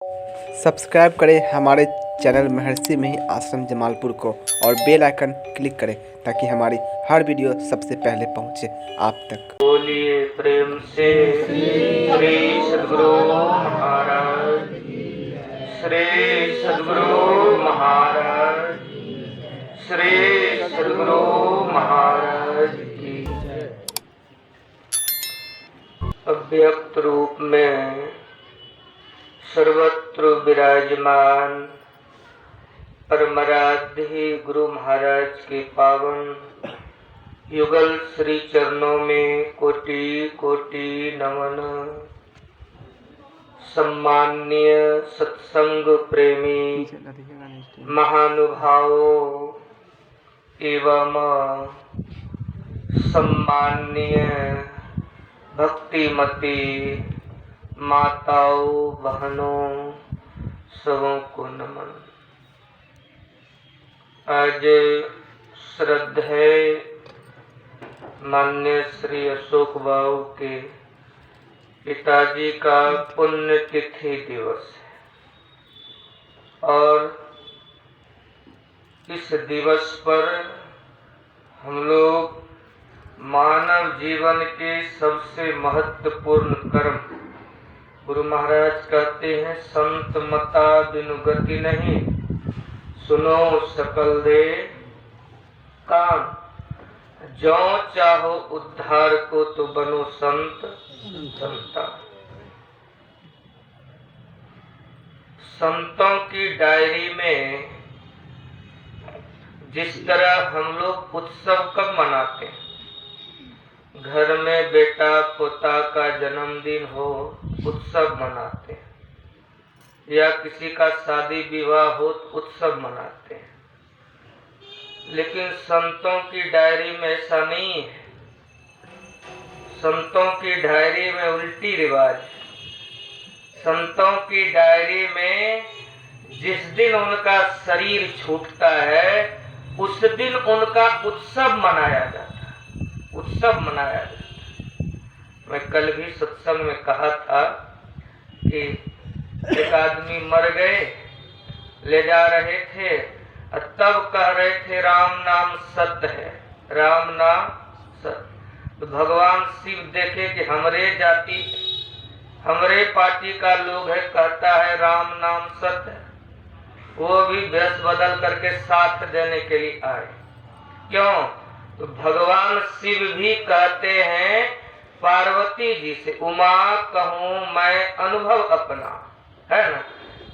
Subscribe करें हमारे channel महर्षि मही आश्रम जमालपुर को और बेल आइकन क्लिक करें ताकि हमारी हर वीडियो सबसे पहले पहुंचे आप तक। बोलिए प्रेम से श्री सद्गुरु महाराज, श्री सद्गुरु महाराज, श्री सद्गुरु महाराज की। अव्यक्त रूप में सर्वत्र विराजमान परमाराध्य गुरु महाराज के पावन युगल श्री चरणों में कोटि कोटि नमन। सम्मान्य सत्संग प्रेमी महानुभावों एवं सम्मान्य भक्तिमती माताओं बहनों सबों को नमन। आज श्रद्धेय मान्य श्री अशोक बाबू के पिताजी का पुण्यतिथि दिवस है और इस दिवस पर हम लोग मानव जीवन के सबसे महत्वपूर्ण कर्म, गुरु महाराज कहते हैं संत मता बिनु गति नहीं, सुनो सकल दे काम, जो चाहो उद्धार को तो बनो संत संता। संतों की डायरी में जिस तरह हम लोग उत्सव कब मनाते हैं, घर में बेटा पोता का जन्मदिन हो उत्सव मनाते हैं, या किसी का शादी विवाह हो उत्सव मनाते हैं। लेकिन संतों की डायरी में ऐसा नहीं है। संतों की डायरी में उल्टी रिवाज है। संतों की डायरी में जिस दिन उनका शरीर छूटता है उस दिन उनका उत्सव मनाया जाता है, उत्सव मनाया जाता है। मैं कल भी सत्संग में कहा था कि एक आदमी मर गए, ले जा रहे थे, तब कह रहे थे राम नाम सत्य है, राम नाम सत्य। तो भगवान शिव देखे कि हमरे जाति हमरे पार्टी का लोग है, कहता है राम नाम सत्य है, वो भी वेश बदल करके साथ देने के लिए आए। क्यों? तो भगवान शिव भी कहते हैं पार्वती जी से, उमा कहूँ मैं अनुभव अपना, है ना।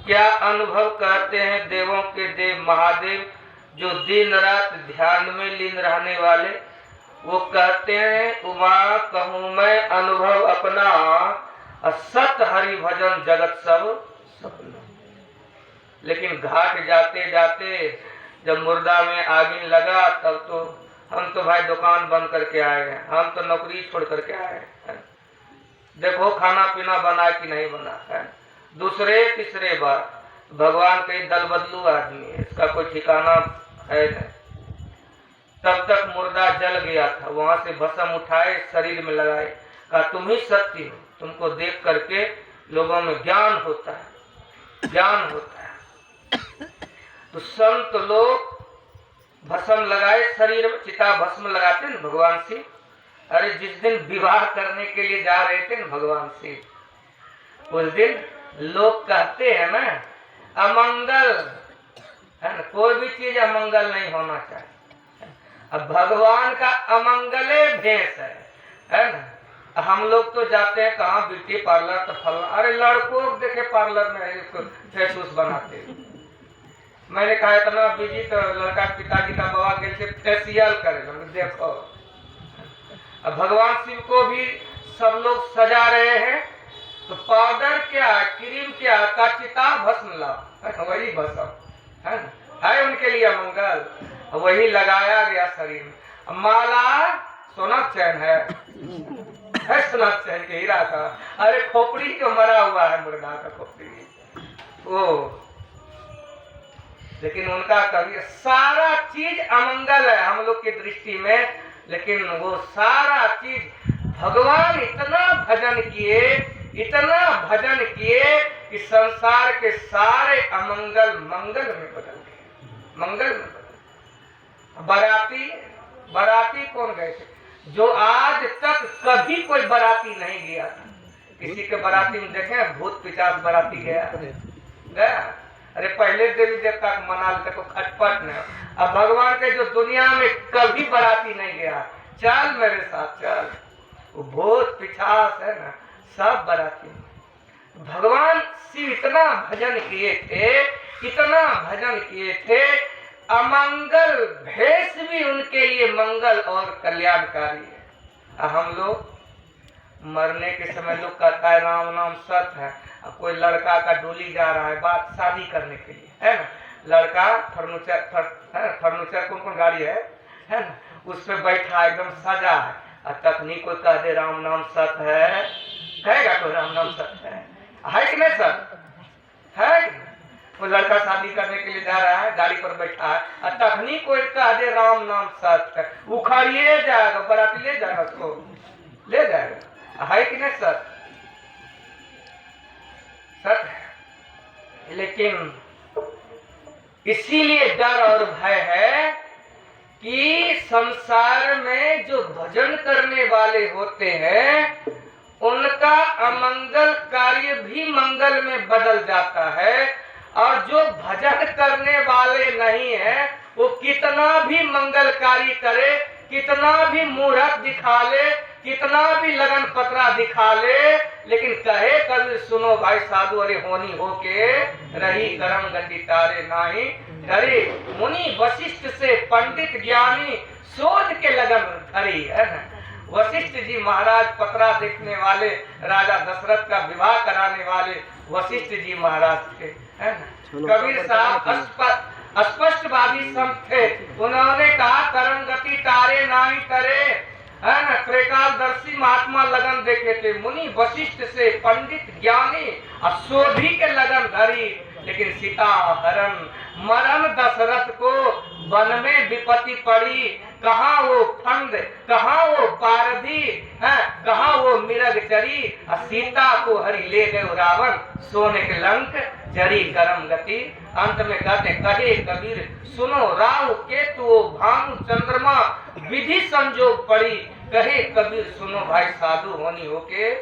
क्या अनुभव कहते हैं देवों के देव महादेव, जो दिन रात ध्यान में लीन रहने वाले, वो कहते हैं उमा कहूँ मैं अनुभव अपना, सत हरि भजन जगत सब सपना। लेकिन घाट जाते जाते जब मुर्दा में आग लगा तब तो हम तो भाई दुकान बंद करके आए हैं, हम तो नौकरी छोड़ करके आए हैं, देखो खाना पीना बना कि नहीं बना है। दूसरे तीसरे बार भगवान कई दल बदलू आदमी है, इसका कोई ठिकाना है नहीं। तब तक मुर्दा जल गया था, वहां से भस्म उठाए शरीर में लगाए, कहा तुम ही सत्य हो, तुमको देख करके लोगों में ज्ञान होता है, ज्ञान होता है। तो संत लोग भस्म लगाए शरीर में, चिता भस्म लगाते न भगवान शिव। अरे जिस दिन विवाह करने के लिए जा रहे थे न भगवान शिव, उस दिन लोग कहते हैं ना अमंगल है ना, कोई भी चीज अमंगल नहीं होना चाहिए। अब भगवान का अमंगले भेष है ना। हम लोग तो जाते हैं कहाँ ब्यूटी पार्लर तो फलना, अरे लड़कों देखे पार्लर में फेस बनाते। मैंने कहा इतना बिजी तो लड़का पिताजी का बाबा के फेसियल करे, देखो। अब भगवान शिव को भी सब लोग सजा रहे हैं, तो पाउडर क्या क्रीम क्या का चिता भस्म लाओ, वही भस्म है उनके लिए मंगल, वही लगाया गया शरीर में। माला सोना चैन है सोना चैन के हीरा का, अरे खोपड़ी जो मरा हुआ है मुर्दा का खोपड़ी वो। लेकिन उनका कभी सारा चीज अमंगल है हम लोग की दृष्टि में, लेकिन वो सारा चीज भगवान इतना भजन किए, इतना भजन किए कि संसार के सारे अमंगल मंगल में बदल गए, मंगल में बदल। बाराती कौन गए थे? जो आज तक कभी कोई बाराती नहीं गया था। किसी के बाराती में देखे भूत पिशाच बाराती गया? अरे पहले देवी देवता को मना लेते, को खटपट नहीं। अब भगवान के जो दुनिया में कभी बाराती नहीं गया, चल मेरे साथ चल। वो भूत पिशाच है ना, सब बाराती में। भगवान शिव इतना भजन किए थे, इतना भजन किए थे, अमंगल भेष भी उनके लिए मंगल और कल्याणकारी है। हम लोग मरने के समय लोग कहता है राम नाम सत्य है। अब कोई लड़का का डोली जा रहा है बात शादी करने के लिए, है ना, लड़का फर्नीचर कौन कौन गाड़ी है ना, उस पर बैठा एकदम सजा है, और तखनी कोई कह दे राम नाम सत्य है, कहेगा कोई राम नाम सत्य है कि नहीं सत्य है? वो लड़का शादी करने के लिए जा रहा है, गाड़ी पर बैठा है, और तखनी कोई कह दे राम नाम सत्य है, उखाड़िए जाएगा, बराती ले जाएगा, उसको ले जाएगा, है कि नहीं सत्य? सत्य है। लेकिन इसीलिए डर और भय है कि संसार में जो भजन करने वाले होते हैं उनका अमंगल कार्य भी मंगल में बदल जाता है, और जो भजन करने वाले नहीं है वो कितना भी मंगल कार्य करे, कितना भी मूर्ख दिखा ले, कितना भी लगन पतरा दिखा ले, लेकिन कहे कबीर सुनो भाई साधु, अरे होनी होके रही करम गति तारे नाही धरे। मुनि वशिष्ठ से पंडित ज्ञानी शोध के लगन धरी, है ना। वशिष्ठ जी महाराज पतरा देखने वाले, राजा दशरथ का विवाह कराने वाले वशिष्ठ जी महाराज थे, है ना। कबीर साहब स्पष्टवादी संत थे, उन्होंने कहा करम गति तारे नाही करे, है ना। त्रिकालदर्शी महात्मा लगन देखे थे। मुनि वशिष्ठ से पंडित ज्ञानी शोधी के लगन धरी, लेकिन सीता हरण मरण दशरथ को वन में विपत्ति पड़ी। कहाँ वो फंद, कहाँ वो पारधी है, कहाँ वो मिरग चरी, सीता को हरि ले गए रावण, सोने के लंक जरी करम गति। अंत में कहते कहे कबीर सुनो राहु केतु भानु चंद्रमा विधि संजोग पड़ी, कहे कबीर सुनो भाई साधु होनी होके।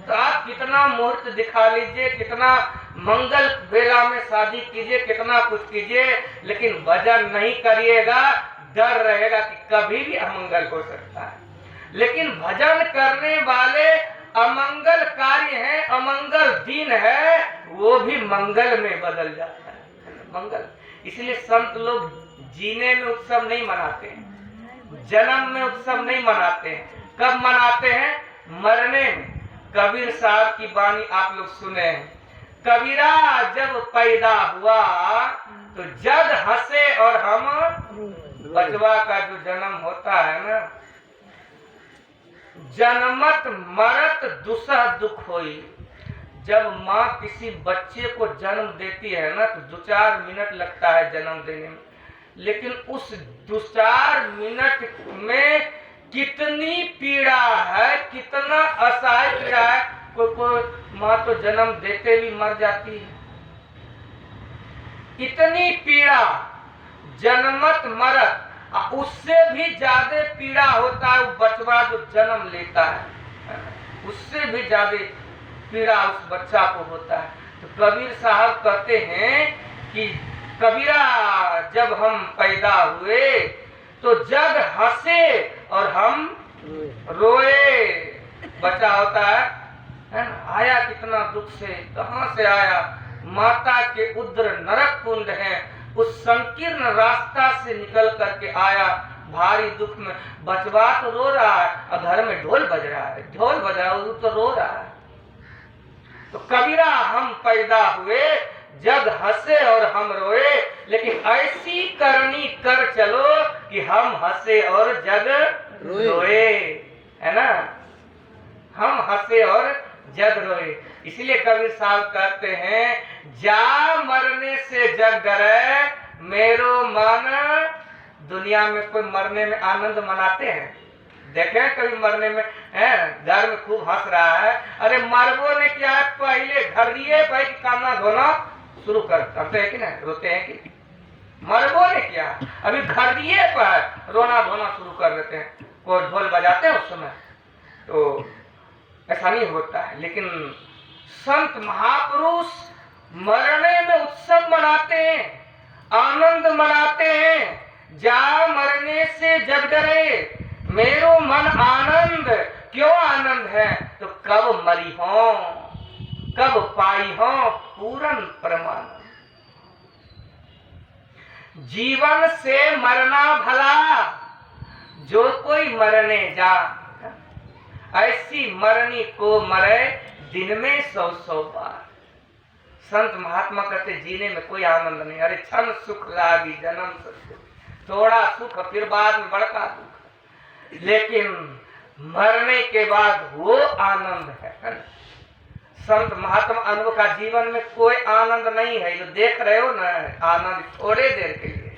तो आप कितना मुहूर्त दिखा लीजिए, कितना मंगल बेला में शादी कीजिए, कितना कुछ कीजिए, लेकिन भजन नहीं करिएगा, डर रहेगा कि कभी भी अमंगल हो सकता है। लेकिन भजन करने वाले अमंगल कार्य है, अमंगल दिन है, वो भी मंगल में बदल जाता है, मंगल। इसलिए संत लोग जीने में उत्सव नहीं मनाते हैं, जन्म में उत्सव नहीं मनाते हैं। कब मनाते हैं? मरने में। कबीर साहब की वाणी आप लोग सुने हैं, कबीरा जब पैदा हुआ तो जग हंसे और हम, बचवा का जो जन्म होता है ना, जन्मत मरत दुसह दुख होई। जब माँ किसी बच्चे को जन्म देती है ना तो 2-4 मिनट लगता है जन्म देने में, लेकिन उस 2-4 मिनट में कितनी पीड़ा है, कितना असहाय पीड़ा है। कोई माँ तो जन्म देते भी मर जाती है, इतनी पीड़ा जन्मत मरत। उससे भी ज्यादा पीड़ा होता है वो बचवा जो जन्म लेता है, उससे भी ज्यादा पीड़ा उस बच्चा को होता है। तो कबीर साहब कहते हैं कि कबीरा जब हम पैदा हुए तो जग हंसे और हम रोए। बच्चा होता है ना, आया कितना दुख से, कहाँ से आया? माता के उद्र नरक कुंड है, उस संकीर्ण रास्ता से निकल करके आया, भारी दुख में। बचवा तो रो रहा है और घर में ढोल बज रहा है, ढोल बज रहा है, वो तो रो रहा है। तो कबीरा हम पैदा हुए जग हंसे और हम रोए, लेकिन ऐसी करनी कर चलो कि हम हंसे और जग रोए, है ना। हम हंसे और जग रोए। इसलिए कबीर साहब कहते हैं जा मरने से जग डरे मेरो मन। दुनिया में कोई मरने में आनंद मनाते हैं? देखे कभी मरने में है, घर में खूब हंस रहा है। अरे मरबो ने क्या है, पहले घर दिए भाई की कामना धोना शुरू करते हैं कि नहीं, रोते हैं कि मरबो ने क्या, अभी घर दिए पर रोना धोना शुरू कर देते हैं। कोई ढोल बजाते हैं उस समय तो ऐसा नहीं होता है। लेकिन संत महापुरुष मरने में उत्सव मनाते हैं, आनंद मनाते हैं। जा मरने से जग डरे मेरो मन आनंद, क्यों आनंद है तो कब मरी हो, कब पाई हो पूर्ण परमानंद। जीवन से मरना भला, जो कोई मरने जा, ऐसी मरनी को मरे दिन में 100 बार। संत महात्मा कहते जीने में कोई आनंद नहीं। अरे क्षण सुख लागी जन्म सत्य, थोड़ा सुख फिर बाद में बड़का दुख, लेकिन मरने के बाद वो आनंद है। संत महात्मा अनुभव का जीवन में कोई आनंद नहीं है। जो देख रहे हो ना, आनंद थोड़े देर के लिए,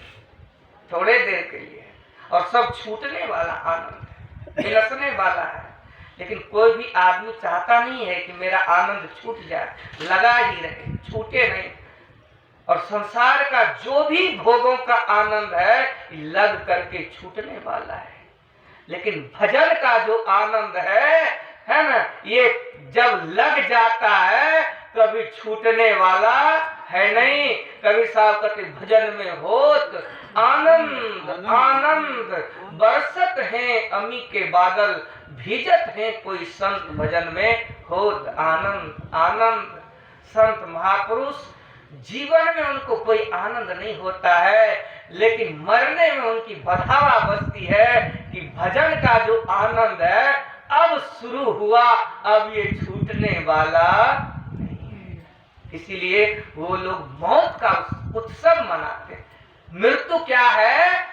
थोड़े देर के लिए, और सब छूटने वाला आनंद है, विलसने वाला है। लेकिन कोई भी आदमी चाहता नहीं है कि मेरा आनंद छूट जाए, लगा ही रहे, छूटे नहीं। और संसार का जो भी भोगों का आनंद है लग करके छूटने वाला है। लेकिन भजन का जो आनंद है ना, ये जब लग जाता है कभी छूटने वाला है नहीं। कभी साहब कहते भजन में होत आनंद आनंद, बरसत हैं अमी के बादल, भीजत हैं कोई संत भजन में होत आनंद आनंद। संत महापुरुष जीवन में उनको कोई आनंद नहीं होता है, लेकिन मरने में उनकी बढ़ावा बसती है कि भजन का जो आनंद है अब शुरू हुआ, अब ये छूटने वाला नहीं है। इसीलिए वो लोग मौत का उत्सव मनाते हैं। मृत्यु क्या है,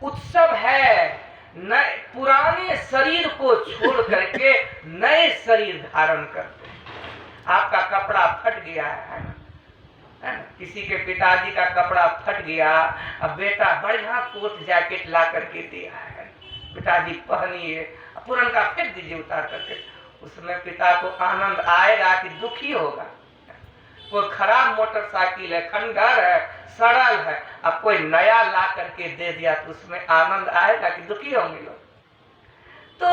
उत्सव है। नए पुराने शरीर को छोड़ करके नए शरीर धारण करते हैं। आपका कपड़ा फट गया है ना, किसी के पिताजी का कपड़ा फट गया, अब बेटा बढ़िया कोट जैकेट ला करके दिया है, पिताजी पहनिए, पुरान का फेंक दीजिए उतार करके। उसमें पिता को आनंद आएगा कि दुखी होगा। कोई खराब मोटरसाइकिल है, खंडर है, सड़ल है, अब कोई नया ला करके दे दिया तो उसमें आनंद आएगा कि दुखी होंगे लोग। तो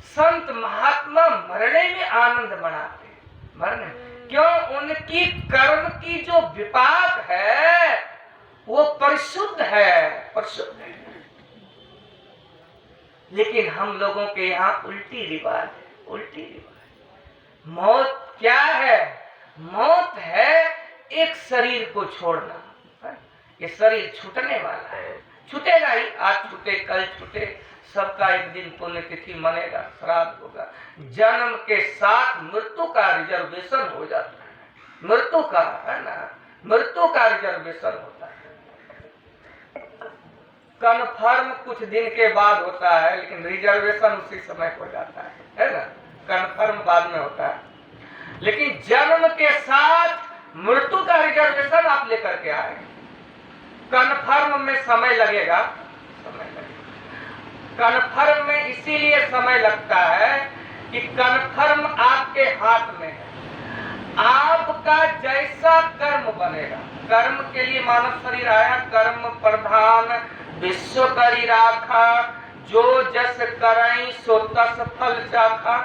संत महात्मा मरने में आनंद मनाते हैं। मरने क्यों, उनकी कर्म की जो विपाक है वो परिशुद्ध है, परिशुद्ध है। लेकिन हम लोगों के यहाँ उल्टी रिवाज है, उल्टी रिवाज। मौत क्या है, मौत है एक शरीर को छोड़ना। ये शरीर छूटने वाला है, छूटेगा ही, आज छूटे कल छूटे, सबका एक दिन पुण्यतिथि मनेगा, श्राद्ध होगा। जन्म के साथ मृत्यु का रिजर्वेशन हो जाता है, मृत्यु का है ना, मृत्यु का रिजर्वेशन होता है। कन्फर्म कुछ दिन के बाद होता है, लेकिन रिजर्वेशन उसी समय हो जाता है ना, कन्फर्म बाद में होता है। लेकिन जन्म के साथ मृत्यु का रिजर्वेशन आप लेकर के आए। कन्फर्म में समय लगेगा, समय लगेगा। कन्फर्म में इसीलिए समय लगता है कि कन्फर्म आपके हाथ में है। आपका जैसा कर्म बनेगा, कर्म के लिए मानव शरीर आया, कर्म प्रधान विश्व करी राखा, जो जस करई सो तस फल चाखा।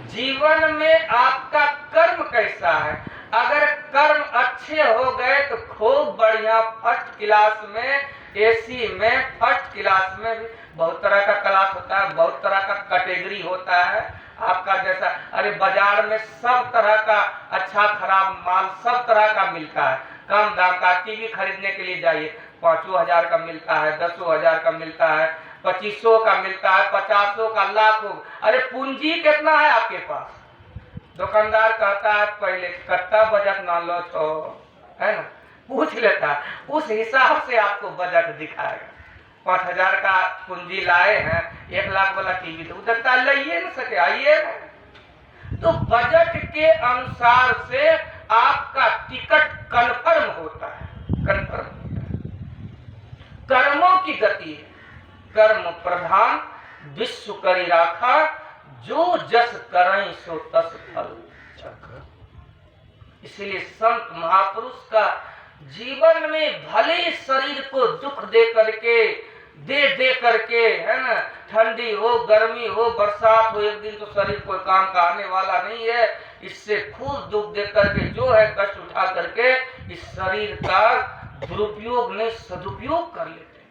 जीवन में आपका कर्म कैसा है, अगर कर्म अच्छे हो गए तो खूब बढ़िया फर्स्ट क्लास में, एसी में, फर्स्ट क्लास में भी बहुत तरह का क्लास होता है, बहुत तरह का कैटेगरी होता है आपका जैसा। अरे बाजार में सब तरह का अच्छा खराब माल सब तरह का मिलता है। कम दाम का टीवी खरीदने के लिए जाइए, 5,000 का मिलता है, 10,000 का मिलता है, 2500 का मिलता है, 50 का, लाखों। अरे पूंजी कितना है आपके पास? दुकानदार कहता है पहले कट्टा बजट ना लो छो, है ना, पूछ लेता है, उस हिसाब से आपको बजट दिखाएगा। 5,000 का पूंजी लाए हैं, 1 लाख वाला टीवी तो उधर लाइए ना सके, आइए। तो बजट के अनुसार से आपका टिकट कन्फर्म होता है, कन्फर्म होता है। कर्मों की गति है, कर्म प्रधान विश्व करी राखा, जो जस करई सो तस फल चख। इसीलिए संत महापुरुष का जीवन में भले शरीर को दुख दे करके है ना, ठंडी हो गर्मी हो बरसात हो, एक दिन तो शरीर कोई काम का आने वाला नहीं है। इससे खूब दुख दे करके जो है कष्ट उठा करके इस शरीर का दुरुपयोग नहीं सदुपयोग कर लेते हैं,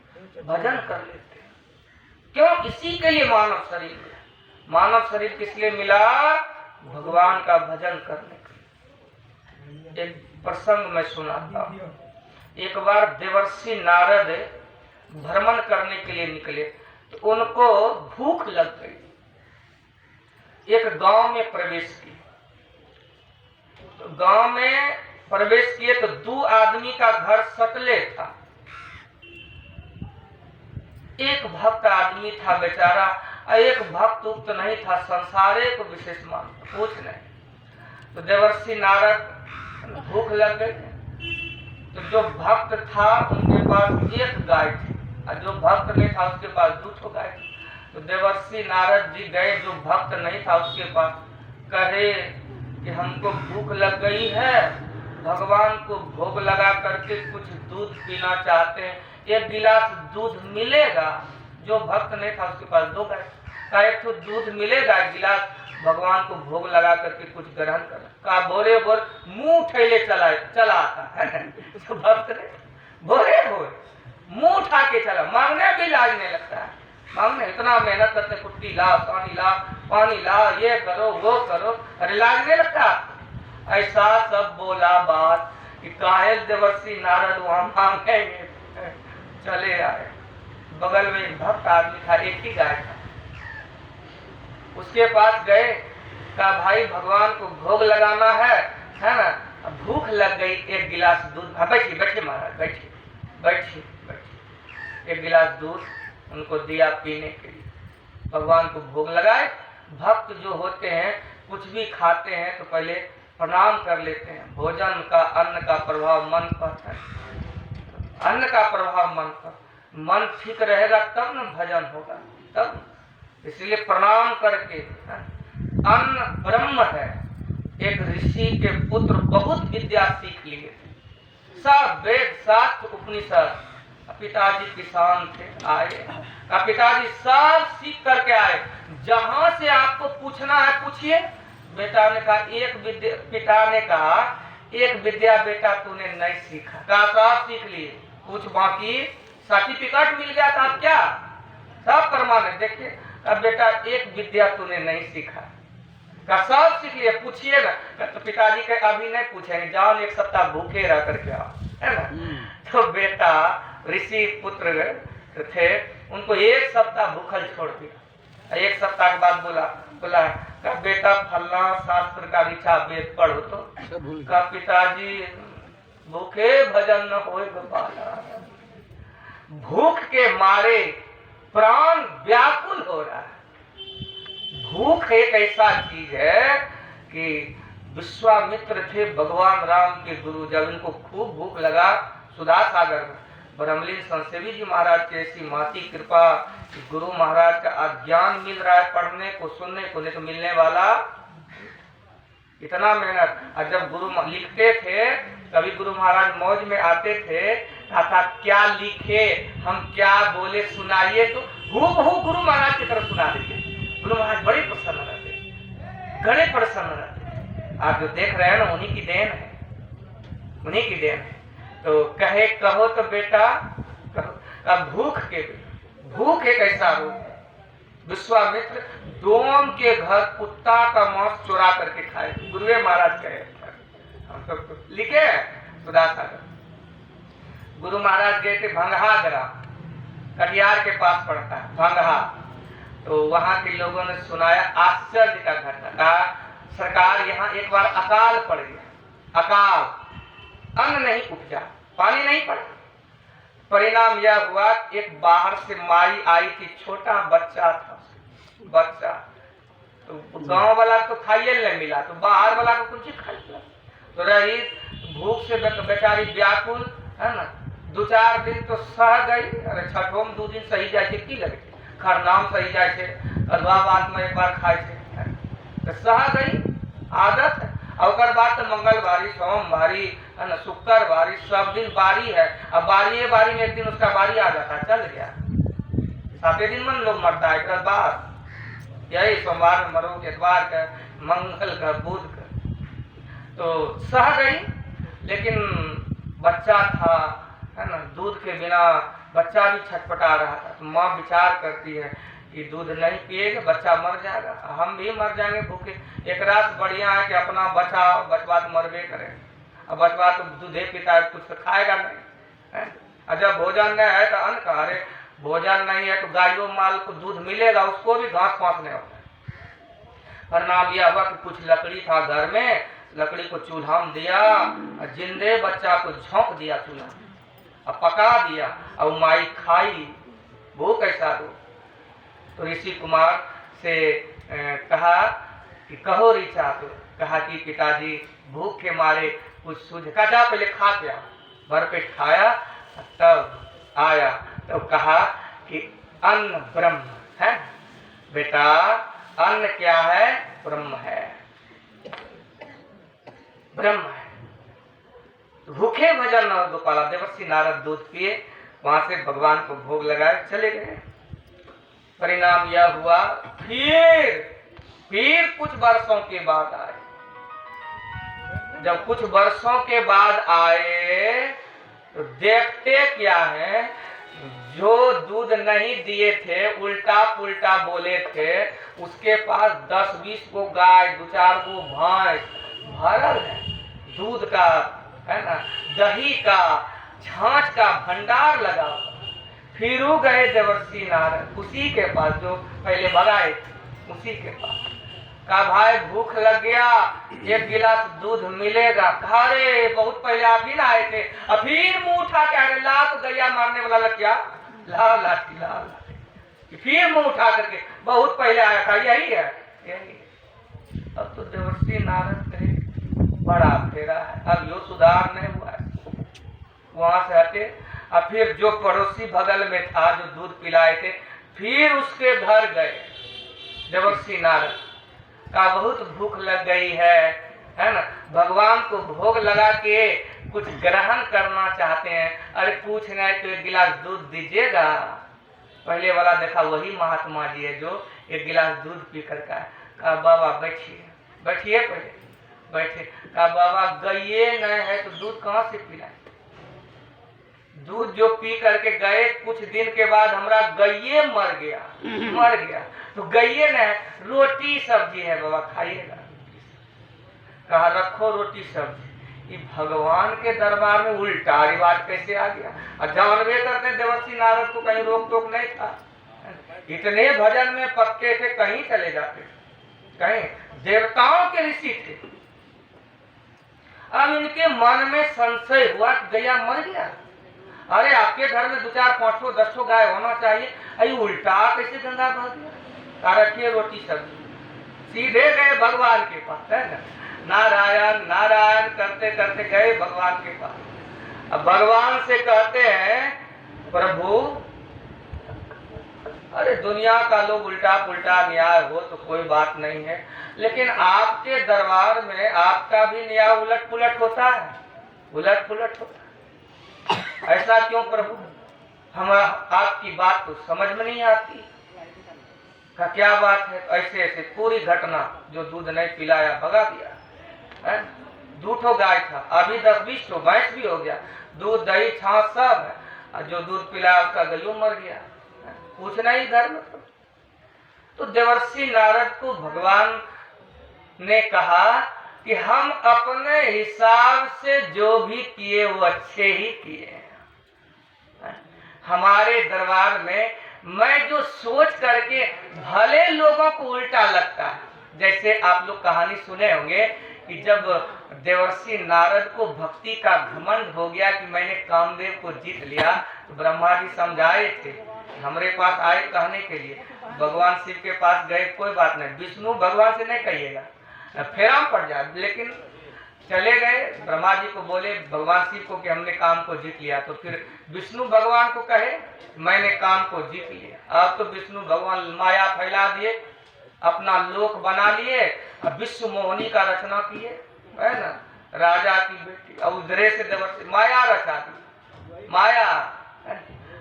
भजन कर लेते हैं। क्यों? इसी के लिए मानव शरीर मिला। मानव शरीर किस लिए मिला? भगवान का भजन करने के लिए। एक प्रसंग मैं सुनाता हूँ। एक बार देवर्षि नारद भ्रमण करने के लिए निकले तो उनको भूख लग गई। एक गांव में प्रवेश किए। तो गांव में प्रवेश किए तो 2 आदमी का घर सटले था। एक भक्त आदमी था बेचारा, एक भक्त उक्त नहीं था, संसारे को विशेष मानता, कुछ नहीं। तो देवर्षि नारद भूख लग गई तो जो भक्त था उनके पास एक गाय थी और जो भक्त नहीं था उसके पास 2 गाय थी। तो देवर्षि नारद जी गए, जो भक्त नहीं था उसके पास, कहे कि हमको भूख लग गई है, भगवान को भोग लगा करके कुछ दूध पीना चाहते हैं, 1 गिलास दूध मिलेगा? जो भक्त नहीं था उसके पास 2 गाय। का एक तो दूध मिलेगा 1 गिलास, भगवान को भोग लगा करके कुछ ग्रहण कर। का बोरे बोर मुंह ठेले चला आता है। तो भक्त ने बोरे बोर मुंह उठा के चला, मांगने भी लाज नहीं लगता है। मांगने इतना मेहनत करते, कुट्टी ला, पानी ला, ये करो वो करो, अरे लाज नहीं लगता। ऐसा सब बोला बात कि कायल देवर्षि नारद वहां मांगेंगे चले आए। बगल में एक भक्त आदमी था, एक ही गाय था, उसके पास गए। कहा भाई भगवान को भोग लगाना है ना, भूख लग गई, 1 गिलास दूध। बैठिए महाराज, बैठिए। 1 गिलास दूध उनको दिया पीने के लिए। भगवान को भोग लगाए। भक्त जो होते हैं कुछ भी खाते हैं तो पहले प्रणाम कर लेते हैं। भोजन का, अन्न का प्रभाव मन पर है। अन्न का प्रभाव मन पर, मन ठीक रहेगा तब न भजन होगा, तब। इसलिए प्रणाम करके, अन्न ब्रह्म है। एक ऋषि के पुत्र बहुत विद्या सीख लिए थे, सब वेद शास्त्र उपनिषद। पिताजी किसान थे, आए, पिताजी सब सीख करके आए। जहां से आपको पूछना है पूछिए। बेटा ने कहा पिता ने कहा एक विद्या बेटा तूने नहीं सीखा। कहा सब सीख लिए, कुछ बाकी सर्टिफिकेट मिल गया था, क्या सब प्रमाणित। देखिए अब बेटा एक विद्या तूने नहीं सीखा। का सब सीख लिया, पूछिए ना। तो पिताजी के अभी नहीं पूछेंगे, जाओ 1 सप्ताह भूखे रह करके आओ, है ना। तो बेटा ऋषि पुत्र थे, उनको 1 सप्ताह भूखल छोड़ दिया। 1 सप्ताह के बाद बोला का बेटा फलना शास्त्र का ऋचा वेद पढ़ो। तो का पिताजी भूखे भजन न होए गोपाला। भूख के मारे प्राण व्याकुल हो रहा है। भूख एक ऐसा चीज है कि विश्वामित्र थे भगवान राम के गुरु, जब इनको खूब भूख लगा सुधा सागर में, ब्रह्मलीन संसेवी जी महाराज की ऐसी माती कृपा, गुरु महाराज का अज्ञान मिल रहा है पढ़ने को सुनने को, नहीं तो मिलने वाला इतना मेहनत। और जब गुरु लिखते थे, कभी गुरु महाराज मौज में आते थे, था क्या लिखे हम क्या बोले सुनाइए, तो हूबहू गुरु महाराज की तरफ सुना देते। गुरु महाराज बड़े प्रसन्न रहते, बड़े प्रसन्न रहते। आप जो देख रहे हैं ना, उन्हीं की देन है, उन्हीं की देन है। तो कहो तो बेटा कहो, भूख एक ऐसा रूप है। विश्वामित्र डोम के घर कुत्ता का मांस चुरा करके खाए, गुरुए महाराज कहे, हम तो लिखे सुधा सागर। गुरु महाराज गए थे भंगहा ग्राम, कटिहार के पास पड़ता है भंगहा। तो वहां के लोगों ने सुनाया आश्चर्य का घटना। कहा सरकार यहाँ एक बार अकाल पड़ गया, अकाल, अन्न नहीं उपजा, पानी नहीं पड़ा। परिणाम यह हुआ एक बाहर से माई आई थी, छोटा बच्चा था, बच्चा तो गांव वाला तो खाइए नहीं मिला, तो बाहर वाला को कुछ खा लिया। तो रही भूख से बेचारी व्याकुल, है ना। 2-4 दिन तो सह गई, अरे छठों 2 दिन सही जाए की लगे। खरनाम सही जाए छे, कदवा बात में एक बार खाए छे तो सह गई आदत। और ओकर बाद तो मंगलवारी, सोमवारी, है ना, शुक्रवारी, सब दिन बारी है। अब बारी में एक दिन उसका बारी आ जाता है, चल गया। 7 दिन में लोग मरता है, एक बार यही सोमवार में मरो, इतवार का, मंगल का, बुध का, तो सह गई। लेकिन बच्चा था, है ना, दूध के बिना बच्चा भी छटपटा रहा था। तो माँ विचार करती है कि दूध नहीं पिएगा बच्चा मर जाएगा, हम भी मर जाएंगे भूखे। एक रात बढ़िया है कि अपना बचाओ, बचवा तो मरबे करे। अब बचवा तो दूधे पिता है, कुछ तो खाएगा नहीं है। और जब भोजन नहीं है तो अन्न का, अरे भोजन नहीं है तो गायों माल को दूध मिलेगा, उसको भी घास पास नहीं होता। परिणाम यह हुआ कि कुछ लकड़ी था घर में, लकड़ी को चूल्हा में दिया और जिंदे बच्चा को झोंक दिया चूल्हा और पका दिया और माई खाई। भूख ऐसा दो तो ऋषि कुमार से कहा कि कहो ऋचा, तो कहा कि पिताजी भूख के मारे कुछ सूझ, कहा जा पहले खा के आओ। भर पेट खाया तब आया तो कहा कि अन्न ब्रह्म है बेटा, अन्न क्या है? ब्रह्म है, ब्रह्म है। भूखे भजन न गोपाला। देवर्षि नारद दूध पिए, वहां से भगवान को भोग लगाए, चले गए। परिणाम यह हुआ फिर कुछ वर्षों के बाद आए। जब कुछ वर्षों के बाद आए तो देखते क्या है, जो दूध नहीं दिए थे, उल्टा पुल्टा बोले थे, उसके पास 10-20 को गाय, 2-4 को भैंस भरल है दूध का, है ना, दही का, छाछ का भंडार लगा हुआ। फिर वो गए देवर्षि नारद उसी के पास जो पहले भगाए थे, उसी के पास। कहा भाई भूख लग गया, 1 गिलास दूध मिलेगा? कहा रे बहुत पहले आप ही ना आए थे। और फिर मुंह उठा के अरे ला तो गैया मारने वाला लग ला लाठी ला लाठी। फिर मुंह उठा करके बहुत पहले आया था, यही है यही। अब तो देवर्षि नारद कहे बड़ा फेरा है, अब यो सुधार नहीं हुआ है। वहां से हटे और फिर जो पड़ोसी बगल में था जो दूध पिलाए थे, फिर उसके घर गए देवर्षि नारद। का बहुत भूख लग गई है ना, भगवान को भोग लगा के कुछ ग्रहण करना चाहते हैं। अरे पूछ रहे तो 1 गिलास दूध दीजिएगा। पहले वाला देखा वही महात्मा जी है जो 1 गिलास दूध पी कर का। कहा बाबा बैठिए, बैठिए पहले बैठे। कहा बाबा गइये नहीं है तो दूध कहाँ से पिलाए? दूध जो पी करके गए कुछ दिन के बाद हमरा गइये मर गया तो गइये नहीं, रोटी सब्जी है बाबा खाइएगा। कहा रखो रोटी सब्जी। ये भगवान के दरबार में उल्टा रिवाज कैसे आ गया? और जानवे करते देवर्षि नारद को कहीं रोक टोक नहीं था, इतने भजन में पक्के थे, कहीं चले जाते, कहीं देवताओं के ऋषि थे। अब इनके मन में संशय हुआ कि गैया मर गया। अरे आपके घर में 2-4-5 10 गाय होना चाहिए, अरे उल्टा कैसे गंगा बह गया? रखिए रोटी सब्जी। सीधे गए भगवान के पास, है ना, नारायण नारायण करते करते गए भगवान के पास। अब भगवान से कहते हैं प्रभु, अरे दुनिया का लोग उल्टा पुल्टा न्याय हो तो कोई बात नहीं है, लेकिन आपके दरबार में आपका भी न्याय उलट पुलट होता है, उलट पुलट होता है। ऐसा क्यों प्रभु? हम आपकी बात तो समझ में नहीं आती। का क्या बात है? ऐसे ऐसे पूरी घटना, जो दूध नहीं पिलाया भगा दिया है। 2 गाय था, अभी 10-20 भैंस भी हो गया, दूध दही छाछ सब है, और जो दूध पिलाया उसका गयू मर गया, पूछना ही घर में। तो देवर्षि नारद को भगवान ने कहा कि हम अपने हिसाब से जो भी किए वो अच्छे ही किए। हमारे दरबार में मैं जो सोच करके भले लोगों को उल्टा लगता है, जैसे आप लोग कहानी सुने होंगे कि जब देवर्षि नारद को भक्ति का घमंड हो गया कि मैंने कामदेव को जीत लिया, तो ब्रह्मा जी समझाए थे, हमारे पास आए कहने के लिए। भगवान शिव के पास गए, कोई बात नहीं, विष्णु भगवान से नहीं कहिएगा, फेराम पड़ जाए, लेकिन चले गए, ब्रह्मा जी को बोले भगवान शिव को कि हमने काम को जीत लिया। तो फिर विष्णु भगवान को कहे मैंने काम को जीत लिया। अब तो विष्णु भगवान माया फैला दिए, अपना लोक बना लिए, अब विश्व मोहिनी का रचना किए, है ना, राजा की बेटी, और उधरे से देवर्षि माया रचा दी, माया।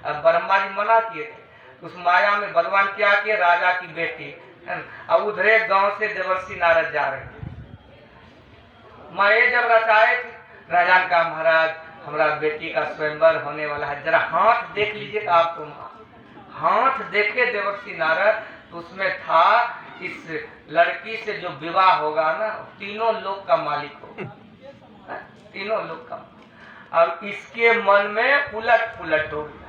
अब ब्रह्मा जी मना किए थे, उस माया में भगवान क्या किए, राजा की बेटी, है ना, अब उधरे गांव से देवर्षि नारद जा रहे थे। माए जब रचाए थे, राजा का महाराज हमारा बेटी का स्वयंवर होने वाला है, जरा हाथ देख लीजिए। आप तुम हाथ देखे देवर्षि नारद, तो उसमें था इस लड़की से जो विवाह होगा ना, तीनों लोक का मालिक होगा, तीनों लोक का। अब इसके मन में उलट पुलट हो गया।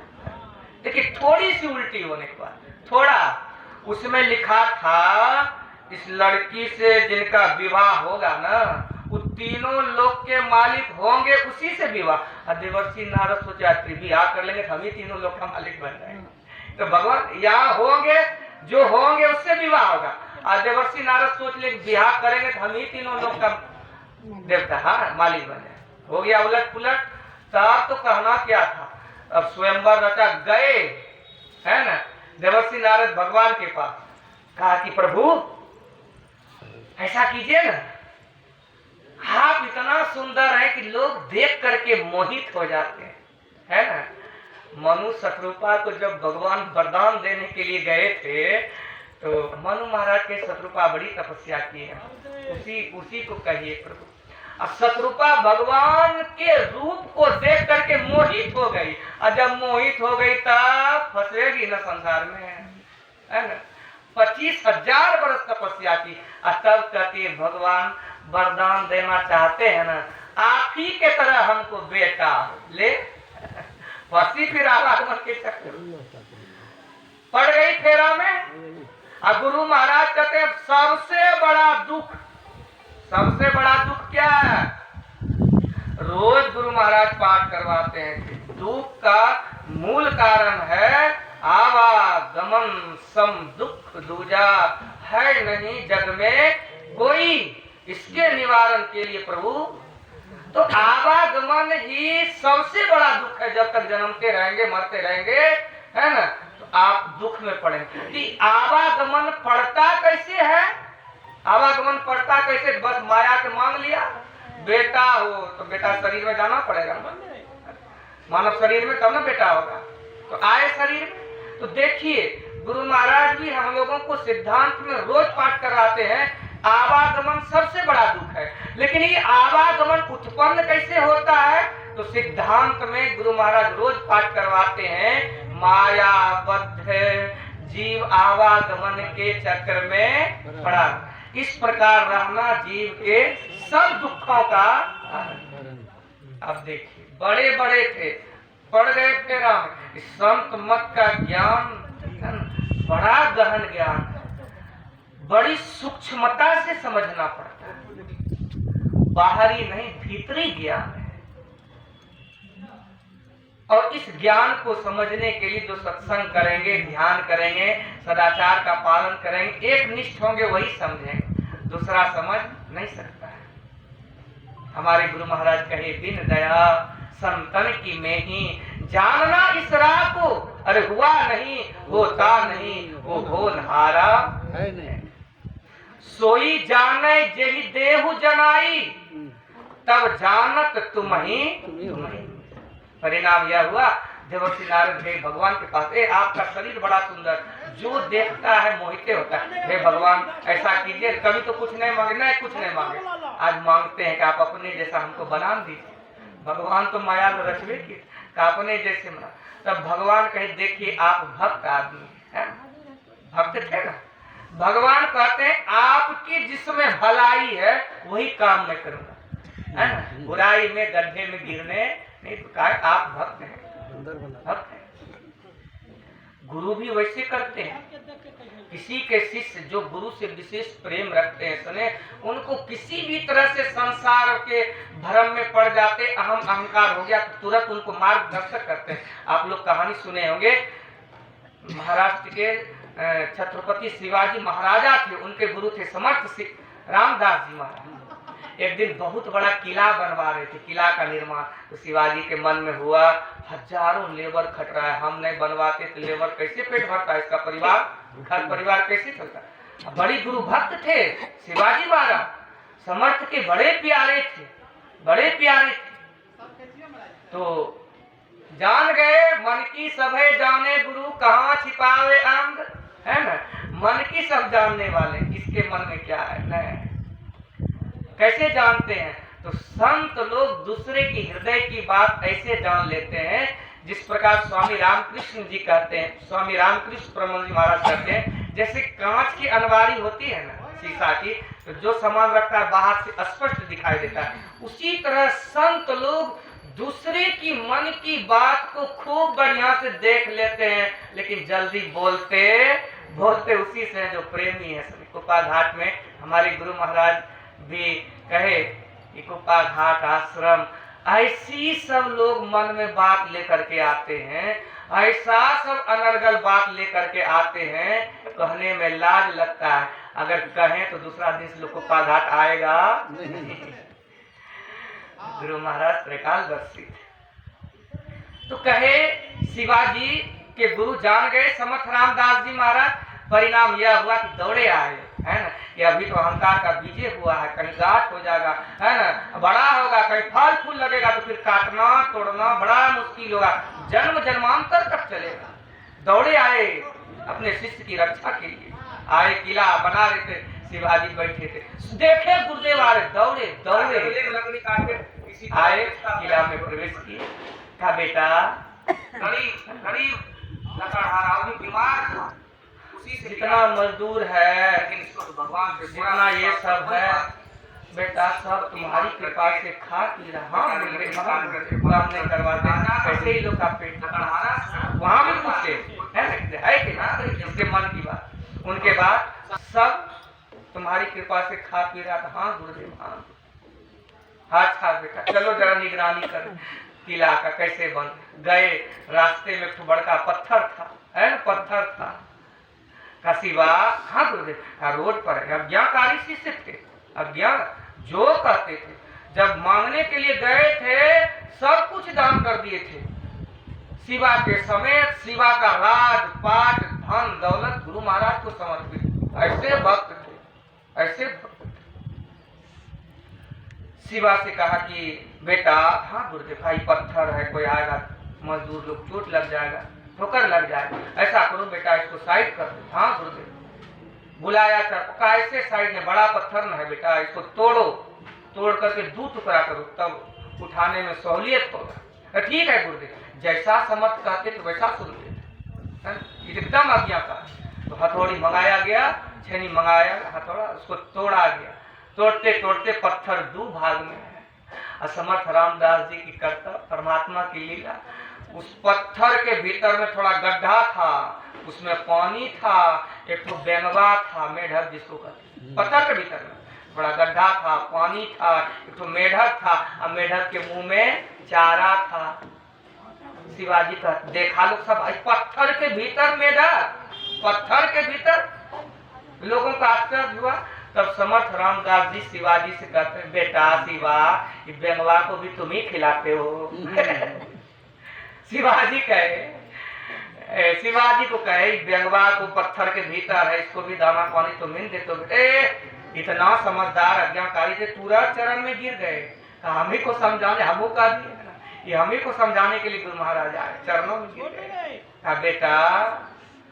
देखिए थोड़ी सी उल्टी होने के बाद, थोड़ा उसमें लिखा था इस लड़की से जिनका विवाह होगा ना, वो तीनों लोक के मालिक होंगे, उसी से विवाह। देवर्षि नारद सोचा विवाह कर लेंगे तो हम ही तीनों लोक का मालिक बन जाएंगे। तो भगवान यहाँ होंगे, जो होंगे उससे विवाह होगा। और देवर्षि नारद सोच ले विवाह करेंगे तो हम ही तीनों लोक का देवता, हाँ, मालिक बन जाए। हो गया उलट पुलट। तब तो कहना क्या था, अब स्वयंवर रचा गए, है ना, देवर्षि नारद भगवान के पास, कहा कि प्रभु ऐसा कीजिए ना, आप इतना सुंदर है कि लोग देख करके मोहित हो जाते हैं, है ना। मनु शत्रुपा को जब भगवान वरदान देने के लिए गए थे, तो मनु महाराज के शत्रुपा बड़ी तपस्या की है, उसी को कहिए प्रभु। अब शत्रुपा भगवान के रूप को देख करके मोहित हो गई, और जब मोहित हो गई तब फंसेगी न संसार में, है ना। 25,000 वर्ष तपस्या की, और तब कहती है भगवान वरदान देना चाहते हैं ना, आप ही के तरह हमको बेटा ले। फंसी फिर आवागमन के चक्कर पड़ गई फेरा में। और गुरु महाराज कहते हैं सबसे बड़ा दुख क्या है। रोज गुरु महाराज पाठ करवाते हैं कि दुख का मूल कारण है आवागमन, सम दुख दूजा, है नहीं जग में कोई इसके निवारण के लिए प्रभु। तो आवागमन ही सबसे बड़ा दुख है। जब तक जन्मते रहेंगे मरते रहेंगे, है ना, तो आप दुख में पड़ेंगे। कि आवागमन पड़ता कैसे है, आवागमन पड़ता कैसे, बस माया के मांग लिया, बेटा हो तो बेटा शरीर में जाना पड़ेगा, मानव शरीर में तब ना बेटा होगा, तो आए शरीर में। तो देखिए गुरु महाराज भी हम लोगों को सिद्धांत में रोज पाठ कराते हैं, आवागमन सबसे बड़ा दुख है। लेकिन ये आवागमन उत्पन्न कैसे होता है, तो सिद्धांत में गुरु महाराज रोज पाठ करवाते हैं, मायाबद्ध जीव आवागमन के चक्र में पड़ा, इस प्रकार रहना जीव के सब दुखों का। अब देखिए बड़े बड़े थे, पड़ गए फेरा में। संत मत का ज्ञान बड़ा गहन ज्ञान है, बड़ी सूक्ष्मता से समझना पड़ता है, बाहरी नहीं भीतरी ज्ञान है। और इस ज्ञान को समझने के लिए जो सत्संग करेंगे, ध्यान करेंगे, सदाचार का पालन करेंगे, एक निष्ठ होंगे, वही समझेंगे, दूसरा समझ नहीं सकता है। हमारे गुरु महाराज कहे बिन दया संतन की में ही जानना इस राह को, अरे हुआ नहीं होता नहीं वो होनहारा है नहीं। सोई जाने जेहि देहु जनाई, तब जानत तुम ही। परिणाम यह हुआ, देवर्षि नारद गए भगवान के पास, आपका शरीर बड़ा सुंदर, जो देखता है मोहित होता है, हे भगवान ऐसा कीजिए, कभी तो कुछ नहीं मांगे, नहीं कुछ नहीं मांगे, आज मांगते हैं कि आप अपने जैसा हमको बना दीजिए। भगवान तो माया में रचवे की, अपने जैसे बना। तब भगवान कहे देखिए आप भक्त आदमी है, भक्त थे ना। भगवान कहते हैं आपकी जिसमें भलाई है वही काम मैं करूंगा, है ना, बुराई में गड्ढे में गिरने नहीं। तो कहा आप भक्त हैं, भक्त हैं। गुरु भी वैसे करते हैं, किसी के शिष्य जो गुरु से विशेष प्रेम रखते हैं, सुने, उनको किसी भी तरह से संसार के भ्रम में पड़ जाते, अहंकार हो गया, तो तुरंत उनको मार्गदर्शक करते हैं। आप लोग कहानी सुने होंगे, महाराष्ट्र के छत्रपति शिवाजी महाराजा थे, उनके गुरु थे समर्थ रामदास जी महाराज। एक दिन बहुत बड़ा किला बनवा रहे थे, किला का निर्माण। तो शिवाजी के मन में हुआ, हजारों लेबर खट रहा है, हम नहीं बनवाते तो लेबर कैसे पेट भरता है, इसका परिवार, घर परिवार कैसे चलता है। बड़ी गुरु भक्त थे शिवाजी महाराज, समर्थ के बड़े प्यारे थे, बड़े प्यारे थे। तो जान गए मन की सभे जाने गुरु कहाँ छिपावे अंग, है ना। मन की सब जानने वाले, इसके मन में क्या है न, कैसे जानते हैं। तो संत लोग दूसरे की हृदय की बात ऐसे जान लेते हैं, जिस प्रकार स्वामी रामकृष्ण जी कहते हैं, स्वामी रामकृष्ण परमहंस जी महाराज कहते हैं, जैसे कांच की अलमारी होती है ना शीशा की, तो जो सामान रखता है बाहर से स्पष्ट दिखाई देता है, उसी तरह संत लोग दूसरे की मन की बात को खूब बढ़िया से देख लेते हैं, लेकिन जल्दी बोलते उसी से जो प्रेमी है। कुप्पा घाट में हमारे गुरु महाराज भी कहे कि कुप्पा घाट आश्रम ऐसी सब लोग मन में बात लेकर के आते हैं, ऐसा सब अनर्गल बात लेकर के आते हैं, कहने में लाज लगता है। अगर कहें तो दूसरा दिन से लोग कुप्पा घाट आएगा गुरु महाराज त्रिकालदर्शी थे। तो कहे शिवाजी के गुरु जान गए समर्थ रामदास जी महाराज, परिणाम यह हुआ कि दौड़े आए, है ना। ये अभी तो अहंकार का बीजे हुआ है, कहीं गाठ हो जाएगा, है ना, बड़ा होगा, कहीं फल फूल लगेगा तो फिर काटना तोड़ना बड़ा मुश्किल होगा, जन्म जन्मांतर तक चलेगा। दौड़े आए अपने शिष्य की रक्षा के लिए, आए किला बना रहे थे, शिवाजी बैठे थे, देखे गुरुदेव आ रहे, दौड़े लकड़ी काट के आए, किला में प्रवेश किए। कहा बेटा गरीब लकड़हारा बीमार था, जितना मजदूर है, जितना ये सब है, बेटा सब तुम्हारी कृपा से खा पी रहा, काम नहीं करवाते, कैसे ही लोग का पेट वहाँ भी पूछे है कि ना, इसके मन की बात। उनके बाद सब तुम्हारी कृपा से खा पी रहा था। हाँ गुरुदेव, हाँ अच्छा बेटा चलो जरा निगरानी कर किला का कैसे बन गए। रास्ते में तो बड़का पत्थर था, है ना, पत्थर था कसीबा। हाँ गुरुदेव, रोड पर अज्ञाकारी शिष्य थे, अज्ञा जो कहते थे, जब मांगने के लिए गए थे सब कुछ दान कर दिए थे, शिवा के समेत, शिवा का राज पाट धन दौलत गुरु महाराज को समर्पित। ऐसे भक्त थे, ऐसे भक्त। शिवा से कहा कि बेटा, हाँ गुरुदेव भाई पत्थर है, कोई आएगा मजदूर लोग चोट लग जाएगा, ठोकर लग जाएगा, ऐसा करो बेटा इसको साइड कर दो। हाँ गुरुदेव। बुलाया था, कैसे साइड में, बड़ा पत्थर न है बेटा, इसको तोड़ो, तोड़ करके 2 टुकड़ा करो, तब उठाने में सहूलियत होगा। ठीक है गुरुदेव, जैसा समर्थ कहते थे वैसा सुनते, एकदम आज्ञा का। तो हथौड़ी मंगाया गया, छेनी मंगाया हथौड़ा, उसको तोड़ा गया। तोड़ते तोड़ते पत्थर 2 भाग में है। असमर्थ रामदास जी की कर्तव्य, परमात्मा की लीला। उस पत्थर के भीतर में थोड़ा गड्ढा था, उसमें पानी था, एक तो बेंगवा था, मेढक जिसको कहते, पत्थर के भीतर में बड़ा गड्ढा था, पानी था, एक तो मेढक था, और मेढक के मुंह में चारा था। शिवाजी का देखा लोग सब, पत्थर के भीतर मेढक, पत्थर के भीतर, लोगों का आश्चर्य हुआ। तब समर्थ रामदास जी शिवाजी से कहते हैं, बेटा शिवा, इस बेंगवा को भी तुम ही खिलाते हो। शिवाजी को कहे बेंगवा को पत्थर के भीतर है, इसको भी दाना पानी तुम ही देते हो। इतना समझदार अज्ञाकारी थे, तुरंत चरण में गिर गए। हम ही को समझाने, हमको कह दिए, ये हम ही को समझाने के लिए गुरु महाराज आए, चरणों में गिर गए। कहा बेटा,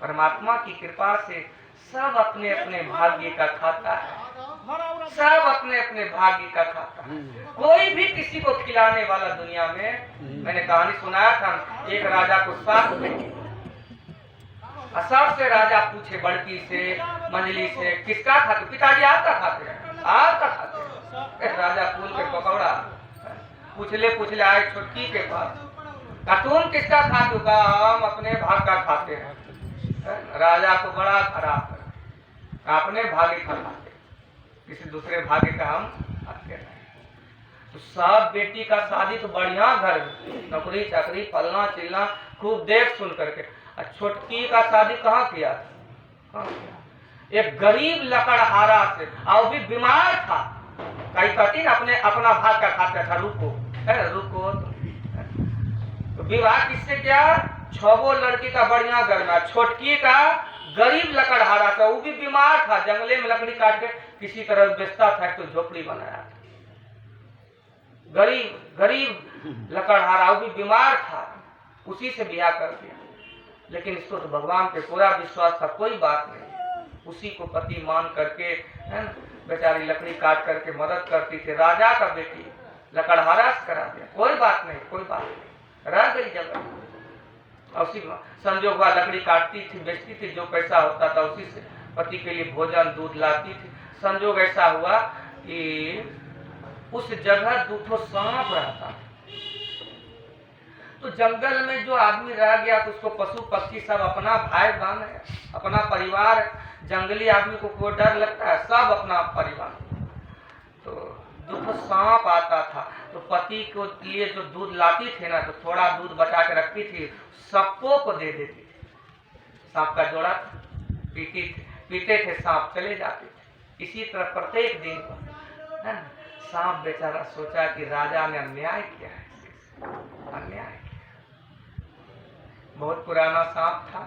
परमात्मा की कृपा से सब अपने अपने भाग्य का खाता है, सब अपने अपने भाग्य का खाता है। कोई भी किसी को खिलाने वाला दुनिया में, मैंने कहानी सुनाया था, एक राजा को 7 बेटी, सबसे राजा पूछे बड़की से, मंजली से, किसका खाते? पिताजी आपका खाते हैं, आपका खाते हैं। राजा फूल के पकौड़ा पूछले आए छोटकी के पास, तुम किसका खाते हो? कहा हम अपने भाग का खाते हैं। राजा को बड़ा खराब है, अपने भाग्य का खाते, किसी दूसरे भाग्य का हम खाते नहीं। तो सब बेटी का शादी तो बढ़िया घर में, नौकरी चाकरी पलना चिलना खूब देख सुन करके। छोटकी का शादी कहाँ किया था? एक गरीब लकड़हारा से, और भी बीमार था, कहीं कहती ना अपने अपना भाग का खाते था, रुको है रुको। तो विवाह किससे किया? छबो लड़की का बढ़िया गरमा, छोटकी का गरीब लकड़हारा था, वो भी बीमार था, जंगले में लकड़ी काट के किसी तरह बेचता था, तो झोपड़ी बनाया था। गरीब गरीब लकड़हारा, वो भी बीमार था, उसी से ब्याह कर दिया। लेकिन इसको तो भगवान पे पूरा विश्वास था, कोई बात नहीं, उसी को पति मान करके है ना, बेचारी लकड़ी काट करके मदद करती थी। राजा का बेटी लकड़हारा से करा दिया, कोई बात नहीं, कोई बात नहीं, रह गई जगह। उसी संजोग हुआ, लकड़ी काटती थी, बेचती थी, जो पैसा होता था उसी से पति के लिए भोजन दूध लाती थी। संजोग ऐसा हुआ कि उस जगह दूठो सांप रहता, तो जंगल में जो आदमी रह गया तो उसको पशु पक्षी सब अपना भाई बहन है, अपना परिवार है। जंगली आदमी को कोई डर लगता है? सब अपना परिवार। तो दूठो सांप आता था, तो पति को लिए जो दूध लाती थी ना, तो थोड़ा दूध बचा के रखती थी, सबको को दे देती थी। सांप का जोड़ा पीते थे सांप, चले जाते थे। इसी तरह प्रत्येक दिन है ना, सांप बेचारा सोचा कि राजा ने अन्याय किया है, अन्याय किया। बहुत पुराना सांप था।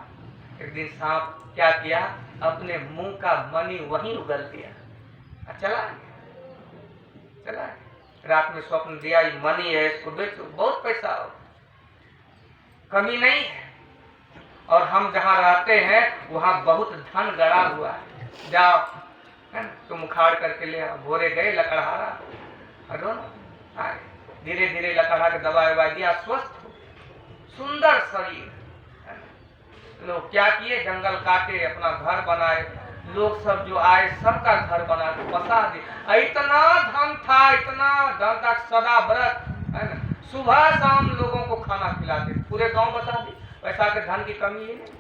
एक दिन सांप क्या किया, अपने मुंह का मणि वहीं उगल दिया, चला चला। रात में स्वप्न दिया, ये मणि है, इसको बेचो, बहुत पैसा हो, कमी नहीं है, और हम जहाँ रहते हैं वहाँ बहुत धन गड़ा हुआ है, जाओ है ना, तुम उखाड़ करके ले आओ। भोरे गए, लकड़हारा आए, धीरे धीरे लकड़हा के दवाई ववाई दिया, स्वस्थ हो, सुंदर शरीर। लोग क्या किए, जंगल काटे, अपना घर बनाए, लोग सब जो आए सबका घर बना के बसा दिए। इतना धन था, इतना धन था, सदा व्रत है ना, सुबह शाम लोगों को खाना खिलाते, पूरे गांव बसा दिए। पैसा के धन की कमी है नहीं।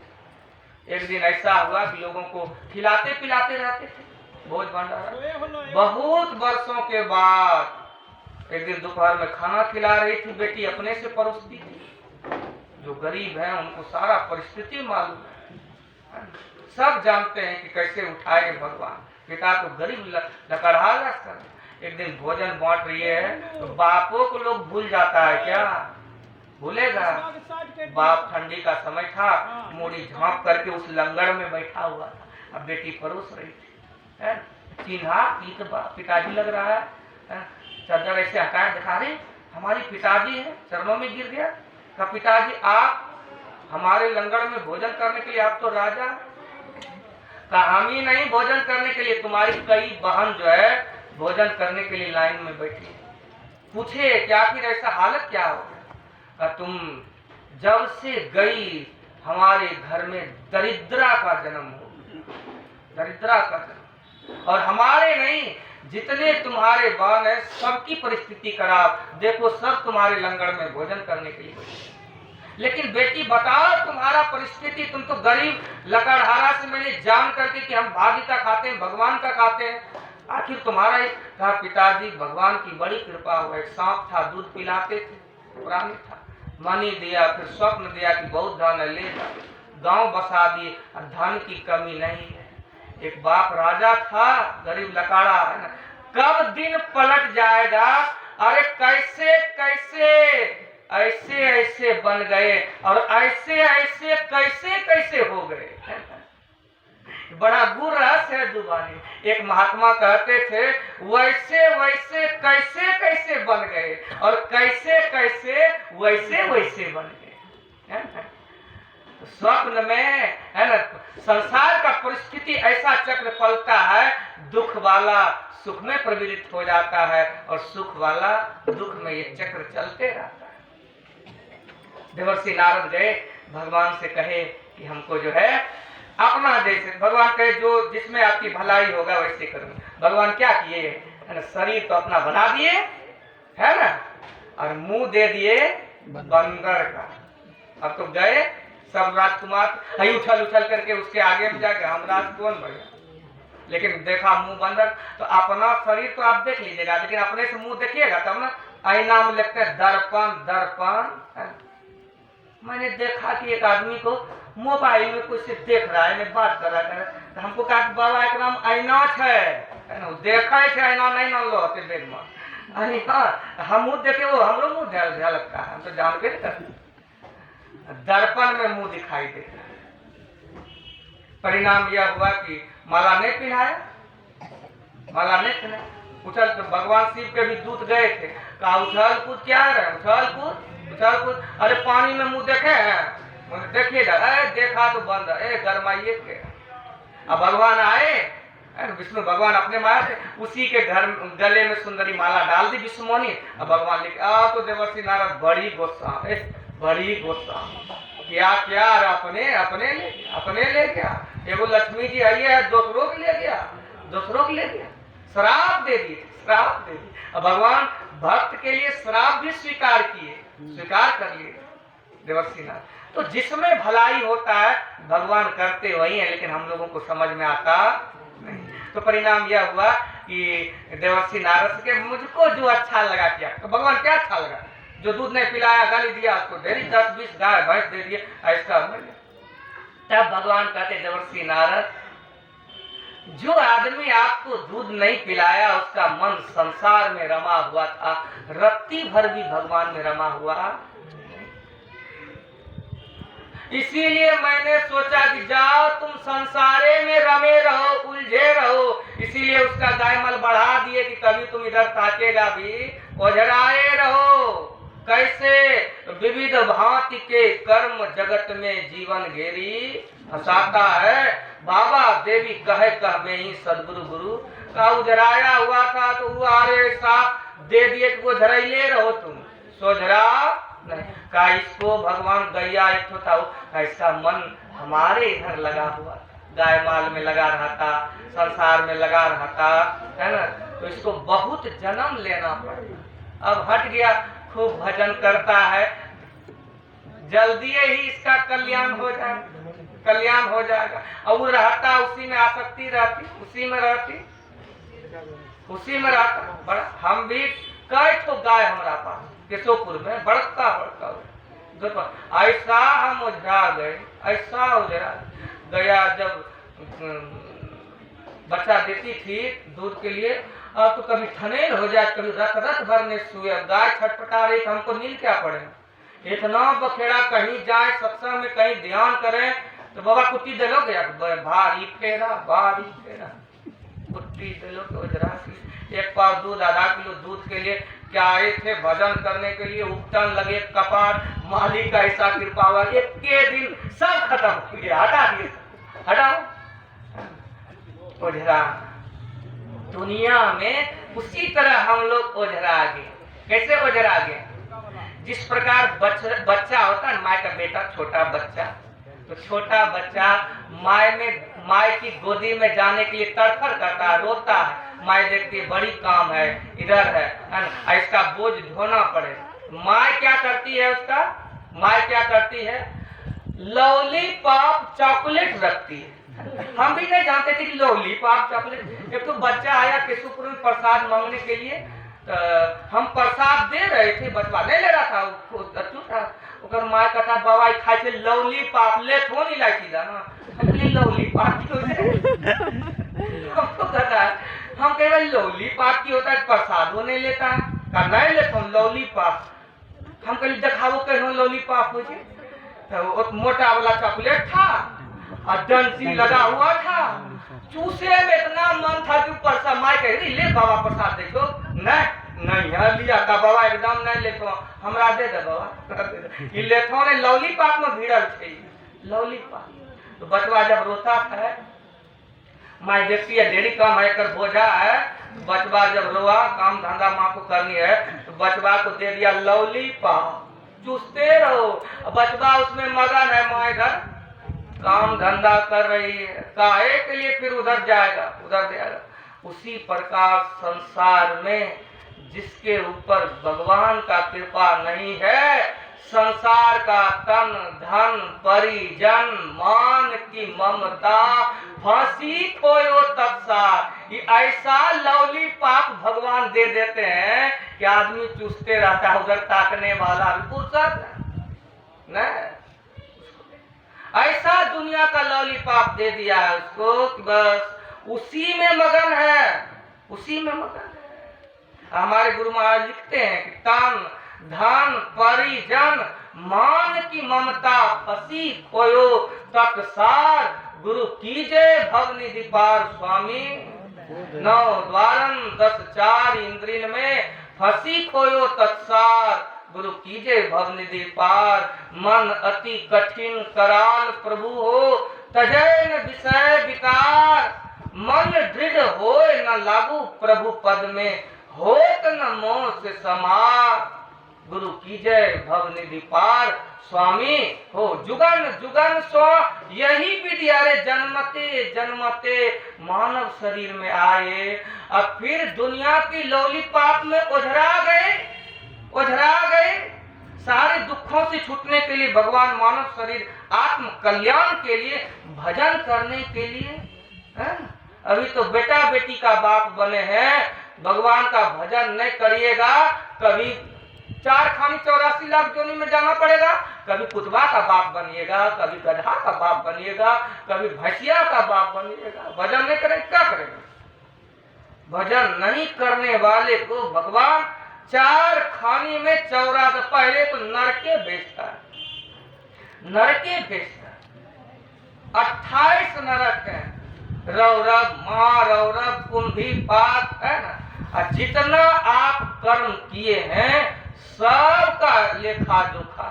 एक दिन ऐसा हुआ कि लोगों को खिलाते पिलाते रहते थे, भोज भंडारा। बहुत वर्षों के बाद एक दिन दोपहर में खाना खिला रही थी, बेटी अपने से परोसती थी। जो गरीब हैं उनको सारा परिस्थिति मालूम है, सब जानते हैं कि कैसे उठाएंगे भगवान। पिता तो गरीब लकड़हारा कर। एक दिन भोजन बांट रही है, तो बापों को लोग भूल जाता है क्या? भूलेगा? बाप ठंडी का समय था, मूड़ी झाँप करके उस लंगड़ में बैठा हुआ था, अब बेटी परोस रही थी, है चिन्हा पिताजी लग रहा है, चादर ऐसे हटाए, दिखा रहे हमारी पिताजी है, चरणों में गिर गया। का पिताजी आप हमारे लंगड़ में भोजन करने के लिए, आप तो राजा। का हम ही नहीं भोजन करने के लिए, तुम्हारी कई बहन जो है भोजन करने के लिए लाइन में बैठी। पूछे क्या फिर ऐसा हालत क्या हो गया? का तुम जब से गई हमारे घर में दरिद्रा का जन्म हो, दरिद्रा का जन्म, और हमारे नहीं जितने तुम्हारे बहन है सबकी परिस्थिति खराब, देखो सब तुम्हारे लंगड़ में भोजन करने के लिए बैठे। लेकिन बेटी बताओ तुम्हारा परिस्थिति, तुम तो गरीब लकड़हारा से मैंने जान करके कि हम भागी का खाते हैं, भगवान का खाते हैं, आखिर तुम्हारा ही। कहा पिताजी भगवान की बड़ी कृपा हो, एक सांप था, दूध पिलाते थे, पुरानी था, मनी दिया, फिर स्वप्न दिया कि बहुत धन है, ले जाओ, गांव बसा दिए, धन की कमी नहीं है। एक बाप राजा था, गरीब लकाड़ा है ना, कब दिन पलट जाएगा। अरे कैसे कैसे ऐसे ऐसे बन गए, और ऐसे ऐसे कैसे कैसे हो गए। बड़ा गुर रहस्य है दुबानी। एक महात्मा कहते थे वैसे वैसे कैसे कैसे बन गए, और कैसे कैसे वैसे वैसे बन गए। स्वप्न में है ना, संसार का परिस्थिति ऐसा चक्र पलता है, दुख वाला सुख में प्रवृत्त हो जाता है, और सुख वाला दुख में ये चक्र चलते रहता है। देवर्षि नारद गए, भगवान से कहे कि हमको जो है अपना जैसे, भगवान कहे जो जिसमें आपकी भलाई होगा वैसे करूंगा। भगवान क्या किए है ना, शरीर तो अपना बना दिए है ना, और मुंह दे दिए बंदर का। अब तो गए सब राजकुमार उछल उछल करके उसके आगे में जाके हम राज कौन बने, लेकिन देखा मुंह बंदर। तो अपना शरीर तो आप देख लीजिएगा, लेकिन अपने से मुंह देखिएगा तब ना। आईना में लगता है दर्पण, दर्पण। मैंने देखा कि एक आदमी को मोबाइल में कुछ देख रहा है, मैं बात कर रहा था, तो हमको कहा कि बाबा एक नाम आईनाथ है, है ना देखा है ना नहीं ना लो ते देख में अरे हाँ हम मुंह देखे वो हमरो मुंह झलकता है हम तो जानते नहीं करते दर्पण में मुंह दिखाई देता है। परिणाम यह हुआ कि माला नहीं पहनाया माला नहीं पहनाया उछल तो भगवान शिव के भी दूत गए थे कहा उछल कूद क्या है उछल कूद अरे पानी में मुंह देखे हैं देखिएगा देखा तो बंद गरमाइए के अब भगवान आए विष्णु भगवान अपने माया थे उसी के घर गले में सुंदरी माला डाल दी विष्णुमोनी अब भगवान लिखे तो देवर्षि नारद बड़ी गुस्सा क्या क्या अपने ले गया एगो लक्ष्मी जी आई है दूसरों के ले गया श्राप दे दिए अब भगवान भक्त के लिए श्राप भी स्वीकार कर लिए देवर्षि नारद। तो जिसमें भलाई होता है भगवान करते वही है लेकिन हम लोगों को समझ में आता नहीं। तो परिणाम यह हुआ कि देवर्षि नारद के मुझको जो अच्छा लगा किया तो भगवान क्या अच्छा लगा जो दूध नहीं पिलाया गाली दिया उसको डेरी 10-20 गाय भैंस दे दिए ऐसा तब भगवान कहते देवर्षि नारद जो आदमी आपको दूध नहीं पिलाया उसका मन संसार में रमा हुआ था रत्ती भर भी भगवान में रमा हुआ इसीलिए मैंने सोचा कि जाओ तुम संसारे में रमे रहो उलझे रहो इसीलिए उसका दायमल बढ़ा दिए कि कभी तुम इधर ताकेगा भी ओझराए रहो कैसे विविध भांति के कर्म जगत में जीवन घेरी फंसाता है बाबा देवी कह में ही सदगुरु गुरु का उजराया हुआ था तो वो आरे साफ दे दिए कि वो झरैले रहो तुम सोझरा नहीं का इसको भगवान गैया एक था इसका मन हमारे इधर लगा हुआ गाय माल में लगा रहा था संसार में लगा रहा था है ना तो इसको बहुत जन्म लेना पड़ेगा अब हट गया खूब भजन करता है जल्दी ही इसका कल्याण हो जाएगा और रहता उसी में आसक्ति रहती उसी में रहता बड़ा हम भी कई तो गाय हमारा पास केशोपुर में बड़का देखो ऐसा हम उजरा गए गया जब बच्चा देती थी दूध के लिए अब तो कभी ठनेल हो जाए कभी रत भरने सुए गाय छटपटा रही तो हमको नील क्या पड़े इतना बखेड़ा कहीं जाए सत्संग में कहीं ध्यान करें तो बाबा कुट्टी दे लो गया भारी फेरा कुट्टी दे लो तो उजरा एक पाव दूध आधा किलो दूध के लिए क्या आए थे भजन करने के लिए उपटन लगे कपाट मालिक का ऐसा कृपा हुआ एक के दिन सब खत्म हो गया हटाओ ओझरा दुनिया में उसी तरह हम लोग ओझरा गए कैसे ओझरा गए जिस प्रकार बच्चा होता है माँ का बेटा छोटा बच्चा तो छोटा बच्चा माँ की गोदी में जाने के लिए तड़फड़ करता है रोता है माँ देखती है बड़ी काम है इधर है इसका बोझ ढोना पड़े माँ क्या करती है लॉलीपॉप चॉकलेट रखती है हम भी नहीं जानते थे कि लॉलीपॉप चॉकलेट एक तो बच्चा आया केशवपुर में प्रसाद मांगने के लिए तो हम प्रसाद दे रहे थे बचवा नहीं ले रहा था ओकर माँ कहता बाबा खाए थे लॉलीपॉप ले तो नहीं लाई थी ना लॉलीपॉप हमको कहता है हम कह रहे लॉलीपॉप की होता है प्रसादों नहीं लेता है नहीं लेता हूँ लॉलीपॉप हम कह दिखाओ कहो लॉलीपॉप मुझे तो मोटा वाला चॉकलेट था और डंसी लगा हुआ था चूसे में इतना मन था कि प्रसाद माँ कह रही ले बाबा प्रसाद देखो नहीं है लिया था बाबा एकदम नहीं लेतो हमरा दे दे बाबा ये लेतो ने लॉलीपॉप में भिड़ल थे लॉलीपॉप तो बचवा जब रोता था माँ देखती है डेरी काम है कर बोझा है बचवा जब रोआ काम धंधा माँ को करनी है तो बचवा को दे दिया लॉलीपॉप चूसते रहो बचवा उसमें मगन है माँ इधर काम धंधा कर रही है काहे के लिए फिर उधर जाएगा उसी प्रकार संसार में जिसके ऊपर भगवान का कृपा नहीं है संसार का तन धन परिजन मान की ममता फांसी खोयो तत्सार ये ऐसा लॉलीपॉप भगवान दे देते हैं कि आदमी चूसते रहता है उधर ताकने वाला भी फुर्सत नहीं ऐसा दुनिया का लॉलीपॉप दे दिया है उसको कि बस उसी में मगन है उसी में मगन है। हमारे गुरु महाराज लिखते हैं कि तन धन परिजन मान की ममता फसी खोयो तत्सार गुरु कीजे भवनिधि पार स्वामी। 9 द्वारन 10 4 इंद्रिन में फसी खोयो तत्सार गुरु कीजे भवनिधि पार। मन अति कठिन कराल प्रभु हो तजैन विषय विकार। मन दृढ़ होए न लागू प्रभु पद में होत न मोह से समार। गुरु कीजय भवनिधि पार स्वामी हो जुगन जुगन सो यही विधि अरे जन्मते जन्मते मानव शरीर में आए। अब फिर दुनिया की लॉलीपॉप में उधरा गए सारे दुखों से छूटने के लिए भगवान मानव शरीर आत्म कल्याण के लिए भजन करने के लिए है? अभी तो बेटा बेटी का बाप बने हैं, भगवान का भजन नहीं करिएगा कभी 4 खानी 84 लाख जोनी में जाना पड़ेगा। कभी कुतवा का बाप बनिएगा, कभी गधा का बाप बनिएगा, कभी भैंसिया का बाप बनिएगा। भजन नहीं करेंगे क्या करेंगे? भजन नहीं करने वाले को भगवान 4 खानी में 84 पहले तो नरके भेजता है, 28 नरक है। रौरव महारौरव कुंभी पात है ना। और जितना आप कर्म किए हैं सबका लेखा जोखा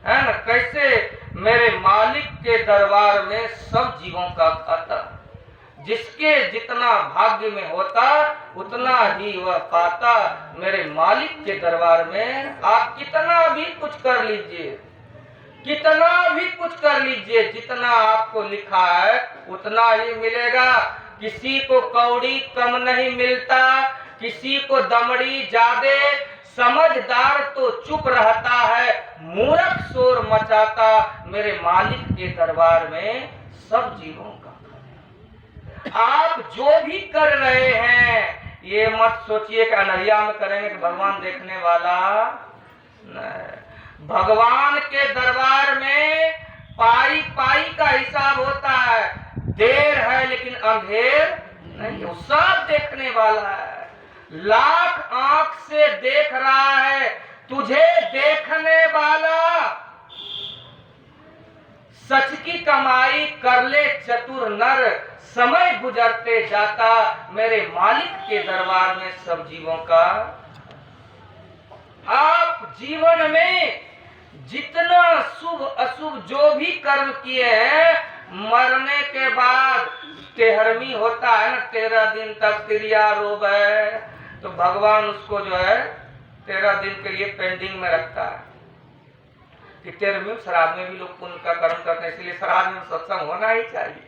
है ना। कैसे मेरे मालिक के दरबार में सब जीवों का खाता, जिसके जितना भाग्य में होता उतना ही वह पाता। मेरे मालिक के दरबार में आप कितना भी कुछ कर लीजिए, जितना आपको लिखा है उतना ही मिलेगा। किसी को कौड़ी कम नहीं मिलता, किसी को दमड़ी ज्यादा। समझदार तो चुप रहता है, मूर्ख शोर मचाता। मेरे मालिक के दरबार में सब जीवों का। आप जो भी कर रहे हैं ये मत सोचिए कि अनहरिया में करेंगे कि भगवान देखने वाला नहीं। भगवान के दरबार में पाई पाई का हिसाब होता है। देर है लेकिन अंधेर नहीं, वो सब देखने वाला है। लाख आंख से देख रहा है तुझे देखने वाला। सच की कमाई कर ले चतुर नर, समय गुजरते जाता मेरे मालिक के दरबार में सब जीवों का। आप जीवन में जितना शुभ अशुभ जो भी कर्म किए हैं, मरने के बाद 13वीं होता है ना, 13 दिन तक क्रिया रोग है, तो भगवान उसको जो है 13 दिन के लिए पेंडिंग में रखता है कि 13वीं श्राद्ध में भी लोग पुण्य का कर्म करते हैं, इसलिए श्राद्ध में सत्संग होना ही चाहिए।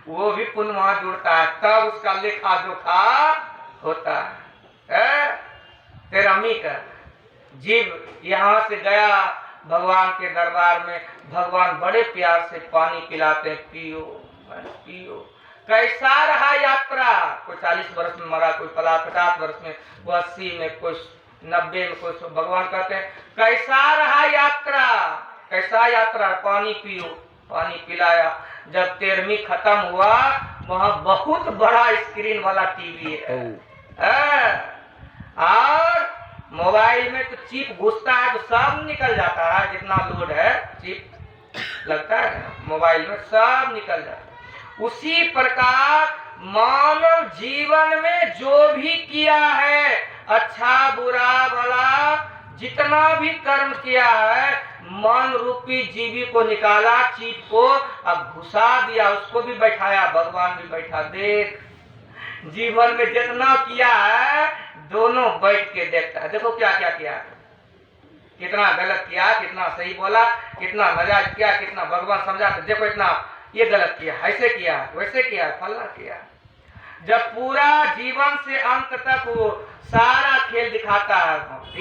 वो भी पुण्य वहां जुड़ता है, तब उसका लेखा जोखा होता है। 13वीं का जीव यहाँ से गया भगवान के दरबार में, भगवान बड़े प्यार से पानी पिलाते हैं, पियो पियो। कैसा रहा यात्रा? कोई 40 वर्ष में मरा, कोई 50 वर्ष में, कोई 80 में, कोई 90 में, कोई 100। भगवान कहते हैं कैसा रहा यात्रा? कैसा यात्रा? पानी पियो। पानी पिलाया। जब 13वीं खत्म हुआ, वहां बहुत बड़ा स्क्रीन वाला टीवी है और मोबाइल में तो चिप घुसता है तो सब निकल जाता है, जितना लोड है चिप लगता है मोबाइल में सब निकल जाता है। उसी प्रकार मानव जीवन में जो भी किया है, अच्छा बुरा भला जितना भी कर्म किया है, मन रूपी जीवी को निकाला, चिप को अब घुसा दिया, उसको भी बैठाया, भगवान भी बैठा। देख जीवन में जितना किया है दोनों बैठ के देखता है, देखो क्या क्या किया, कितना गलत किया, कितना सही बोला, कितना नाजायज किया, कितना भगवान समझा, देखो इतना ये गलत किया, ऐसे किया, वैसे किया, फलना किया। जब पूरा जीवन से अंत तक वो सारा खेल दिखाता है,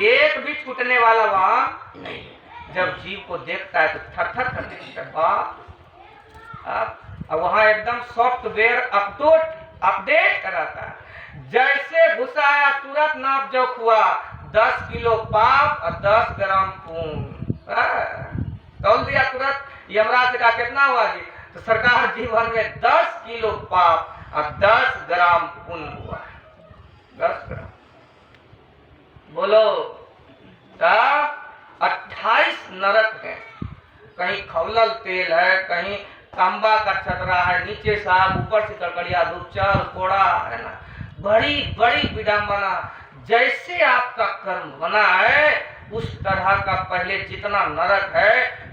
एक भी छूटने वाला वहां नहीं। जब जीव को देखता है तो थर थर करने लगता है। अब वहां एकदम सॉफ्टवेयर अपडेट कराता है। जैसे घुसाया तुरंत नाप जोख हुआ, 10 किलो पाप और 10 ग्राम पुण्य तौल दिया तुरंत। यमराज से कहा कितना हुआ जी? तो सरकार जीवन में 10 किलो पाप और 10 ग्राम पुण्य हुआ। 10 ग्राम बोलो। तब 28 नरक है, कहीं खौलल तेल है, कहीं तांबा का चदरा है, नीचे साग, ऊपर से कड़कड़िया धूप, चल कोड़ा है ना, बड़ी बड़ी विडम्बना। जैसे आपका कर्म बना है उस तरह का पहले जितना नरक है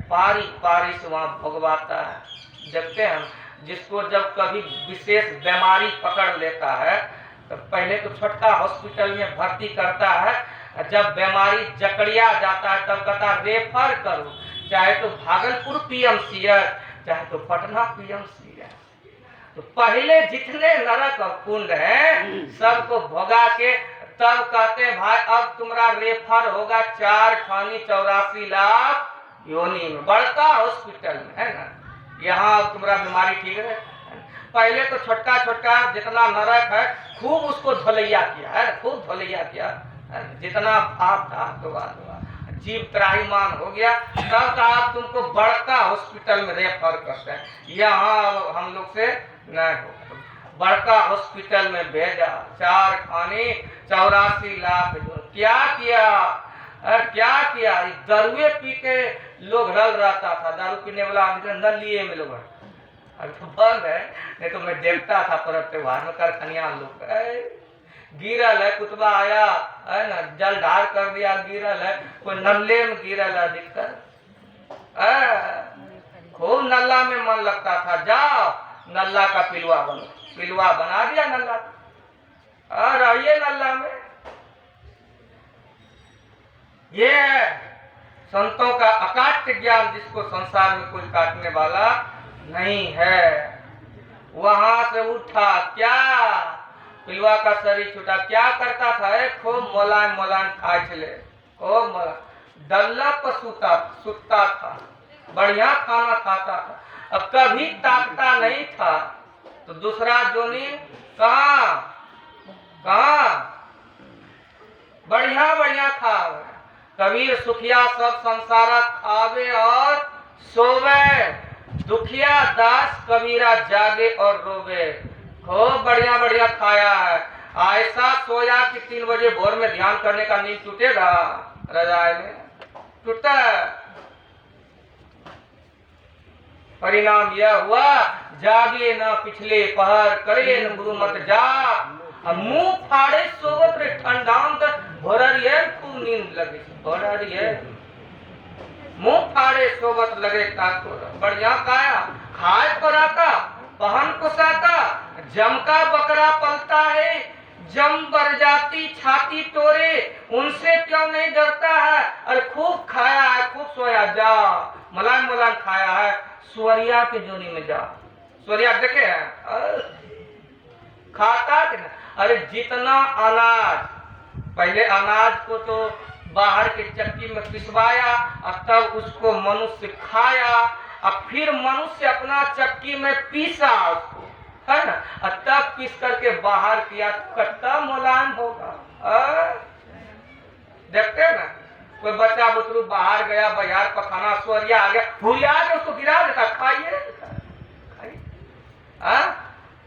पारी पारी से वहां भोगवाता है। देखते हैं हम, जिसको जब कभी विशेष बीमारी पकड़ लेता है तो पहले तो छोटका हॉस्पिटल में भर्ती करता है, जब बीमारी जकड़िया जाता है तब कहता रेफर करो, चाहे तो भागलपुर पीएमसीएच, चाहे तो पटना पीएमसीएच। तो पहले जितने नरक और कुंड हैं सबको भोगा के तब कहते हैं भाई अब तुम्हारा रेफर होगा 4 खानी 84 लाख योनि में, बड़का हॉस्पिटल में है ना, यहाँ तुम्हारा बीमारी ठीक है। पहले तो छोटका छोटका जितना नरक है खूब उसको धोलैया किया है, खूब धोलैया किया, जितना पाप था दुआ जीव त्राहीमान हो गया, तब कहा तुमको बड़का हॉस्पिटल में रेफर करते हैं, यहाँ हम लोग से नहीं हो, बड़का हॉस्पिटल में भेजा। 4 खाने 84 लाख। क्या किया क्या किया, दारुए पी के लोग रल रहता था, दारू पीने वाला नलिए में लोग अब तो बंद है, नहीं तो मैं देखता था पर्व त्योहार में कारखानिया लोग गिरल है, कुतबा आया है ना, जल ढार कर दिया, गिरल है, कोई नल्ले में गिरल है, दिक्कत खूब नल्ला में मन लगता था, जाओ नल्ला का पिलवा बनो, पिलवा बना दिया नल्ला, रहिए नल्ला में। ये संतों का अकाट्य ज्ञान, जिसको संसार में कोई काटने वाला नहीं है। वहां से उठा क्या, पिलवा का शरीर छूटा, क्या करता था, खूब मोलायम मोलायम खाए चले, खूब मोलायम डल्ला पर सुता था, बढ़िया खाना खाता था, अब कभी ताकता नहीं था, तो दूसरा जोनी कहाँ बढ़िया बढ़िया खावे। कबीर सुखिया सब संसारा खावे और सोवे, दुखिया दास कबीरा जागे और रोवे। खूब बढ़िया बढ़िया खाया है, ऐसा सोया कि 3 बजे भोर में ध्यान करने का नींद टूटेगा, रजाई में टूटता है। परिणाम यह हुआ जागे न पिछले पहर, करे न गुरु मत जा, मुंह फाड़े सोवत रे ठंडांत भोररिये खूब नींद लगे, भोररिये मुंह फाड़े सोवत लगे ठाकुर। बढ़िया खाया, खाए पर आता पहन कुसाता, जम का बकरा पलता है, जम बरजाती छाती तोड़े, उनसे क्यों नहीं डरता है। अरे खूब खाया है, खूब सोया, जा मुलायम मुलायम खाया है, स्वरिया के जोनी में जा, स्वरिया देखे हैं खाता कि ना। अरे जितना अनाज, पहले अनाज को तो बाहर के चक्की में पिसवाया और तब उसको मनुष्य खाया, और फिर मनुष्य अपना चक्की में पीसा उसको, है ना, और तब पीस करके बाहर किया, कितना मुलायम होगा। देखते हैं ना, कोई बच्चा बुतरू बाहर गया, बाजार पखाना, स्वरिया आ गया, भूलिया के उसको गिरा देता, खाइए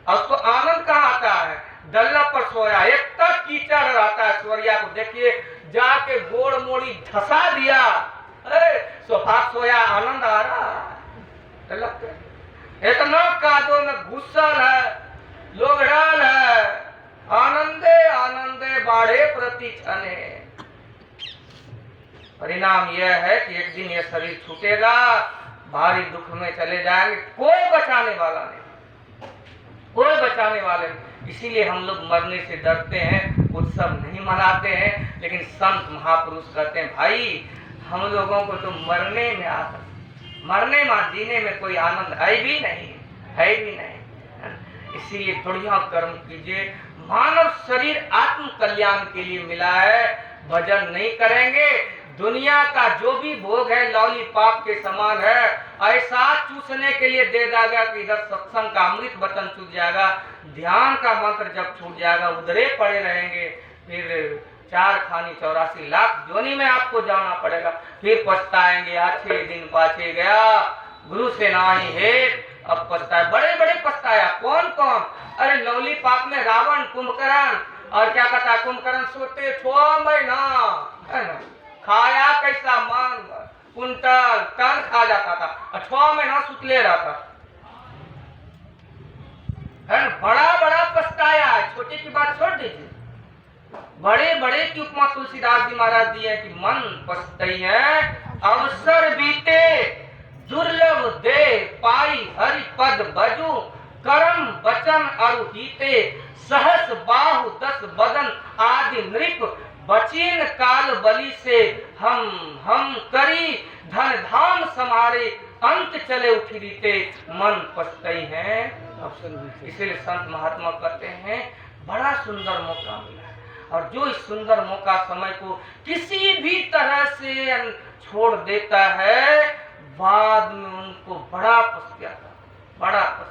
और उसको आनंद कहाँ आता है, डल्ला पर सोया, एक तक कीचड़ रहता है, स्वरिया को देखिए जाके गोड़ मोड़ी धसा दिया, सोफा सोया, आनंद आ रहा है। इतना कादों में घुसल है, लोग डाल है, आनंदे आनंदे बाढ़े प्रति क्षणे। परिणाम यह है कि एक दिन यह शरीर छूटेगा, भारी दुख में चले जाएंगे, कोई बचाने वाला नहीं, कोई बचाने वाले नहीं। इसीलिए हम लोग मरने से डरते हैं, उत्सव नहीं मनाते हैं, लेकिन संत महापुरुष कहते हैं भाई हम लोगों को तो मरने में आता, मरने में जीने में कोई आनंद है भी नहीं, है भी नहीं। इसीलिए बढ़िया कर्म कीजिए, मानव शरीर आत्म कल्याण के लिए मिला है, भजन नहीं करेंगे दुनिया का जो भी भोग है लॉलीपॉप के समान है, ऐसा चूसने के लिए दे देगा कि इधर सत्संग का अमृत वचन छूट जाएगा, ध्यान का मंत्र जब छूट जाएगा उधरे पड़े रहेंगे, फिर 4 खानी 84 लाख जोनी में आपको जाना पड़ेगा, फिर पछताएंगे, अच्छे दिन पाछे गया गुरु से नाही है, अब पछताए, बड़े बड़े पछताया। कौन कौन, अरे लॉलीपॉप में रावण कुंभकर्ण और क्या कहता कुंभकर्ण सोते 6 महीना, है ना, खाया कैसा मान कुंटल टन खा जाता था और 6 महीना सुतले रहता, है ना। बड़ा बड़ा पछताया है, छोटे की बात छोड़ दीजिए, बड़े बड़े की उपमा तुलसीदास जी महाराज दिए कि मन पछतई है अवसर बीते दुर्लभ दे पाई हरि पद बजू करम वचन अरुहीते सहस बाहु 10 बदन आदि नृप बचीन काल बलि से हम करी धन धाम समारे अंत चले उठिरीते मन पछतई है अवसर बीते। इसलिए संत महात्मा कहते हैं बड़ा सुंदर मौका मिला है, और जो इस सुंदर मौका समय को किसी भी तरह से छोड़ देता है बाद में उनको बड़ा पछताता, बड़ा पछताता।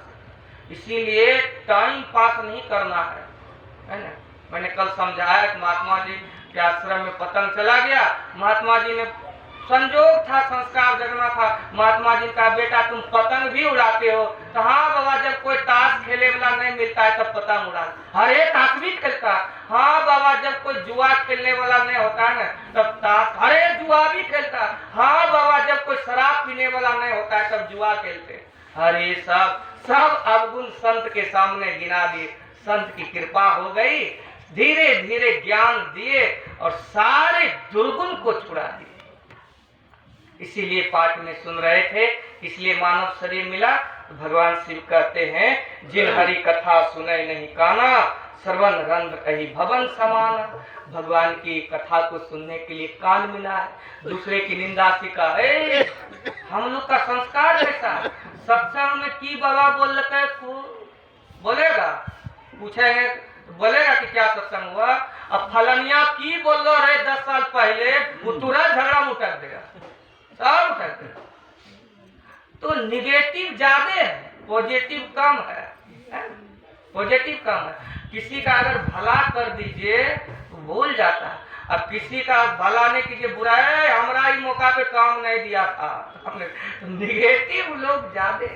इसीलिए टाइम पास नहीं करना है ना। मैंने कल समझाया कि महात्मा जी के आश्रम में पतंग चला गया, महात्मा जी ने संजोग था, संस्कार जगना था, महात्मा जी का बेटा तुम पतंग भी उड़ाते हो, तो हाँ बाबा जब कोई ताश खेले वाला नहीं मिलता है तब पतंग उड़ा, अरे ताश भी खेलता, हाँ बाबा जब कोई जुआ खेलने वाला नहीं होता है ना तब ताश, अरे जुआ भी खेलता, हाँ बाबा जब कोई शराब पीने वाला नहीं होता है तब जुआ खेलते। अरे सब अवगुण संत के सामने गिना दिए, संत की कृपा हो गई, धीरे धीरे ज्ञान दिए और सारे दुर्गुण को छुड़ा दिए। इसीलिए पाठ में सुन रहे थे, इसलिए मानव शरीर मिला। तो भगवान शिव कहते हैं जिन हरि कथा सुने नहीं काना श्रवण रंध्र कही भवन समाना। भगवान की कथा को सुनने के लिए कान मिला है, दूसरे की निंदा सिखा है। हम लोग का संस्कार कैसा है, सत्संग में की बाबा बोल रहे बोलेगा, पूछेंगे तो बोलेगा कि क्या सत्संग हुआ, अब फलनिया की बोल रहे 10 साल पहले वो तुरंत झगड़ा मुटक देगा, सब उठक देगा। तो निगेटिव ज्यादा है, पॉजिटिव कम है, पॉजिटिव कम है। किसी का अगर भला कर दीजिए तो भूल जाता है, अब किसी का भला नहीं कीजिए, बुरा है हमारा ही मौका पे काम नहीं दिया था, तो निगेटिव लोग ज्यादा,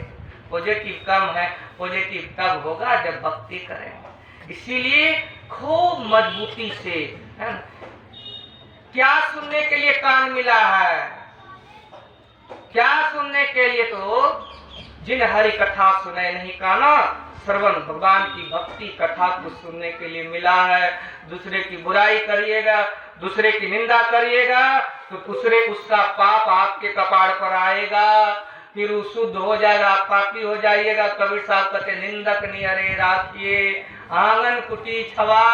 पॉजिटिव कम है। पॉजिटिव तब होगा जब भक्ति करें। इसीलिए खूब मजबूती से, है ना, क्या सुनने के लिए कान मिला है, क्या सुनने के लिए, तो जिन हरि कथा सुने नहीं काना श्रवण, भगवान की भक्ति कथा को सुनने के लिए मिला है। दूसरे की बुराई करिएगा, दूसरे की निंदा करिएगा तो उसका पाप आपके कपाड़ पर आएगा, फिर वो शुद्ध हो जाएगा, आप पापी हो जाइएगा। कबीर साहब कहते निंदक नियरे राखिए आंगन कुटी छवा,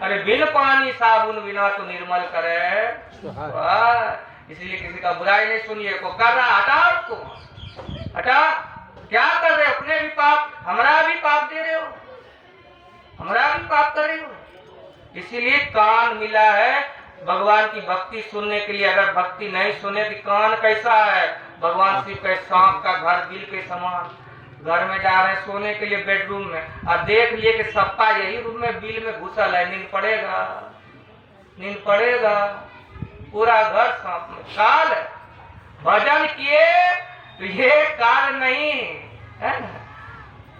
अरे बिन पानी साबुन बिना तो निर्मल करे। इसलिए किसी का बुराई नहीं सुनिए, को कर रहा हटा, उसको हटा। क्या कर रहे हो, अपने भी पाप, हमारा भी पाप दे रहे हो, हमारा भी पाप कर रहे हो। इसीलिए कान मिला है भगवान की भक्ति सुनने के लिए। अगर भक्ति नहीं सुने तो कान कैसा है, भगवान शिव के सांप का घर बिल के समान। घर में जा रहे हैं सोने के लिए बेडरूम में, और देख लिए कि सप्पा यही रूम में बिल में घुसल है, नींद पड़ेगा, नींद पड़ेगा, पूरा घर सांप में। काल है, भजन किए तो ये काल नहीं है ना,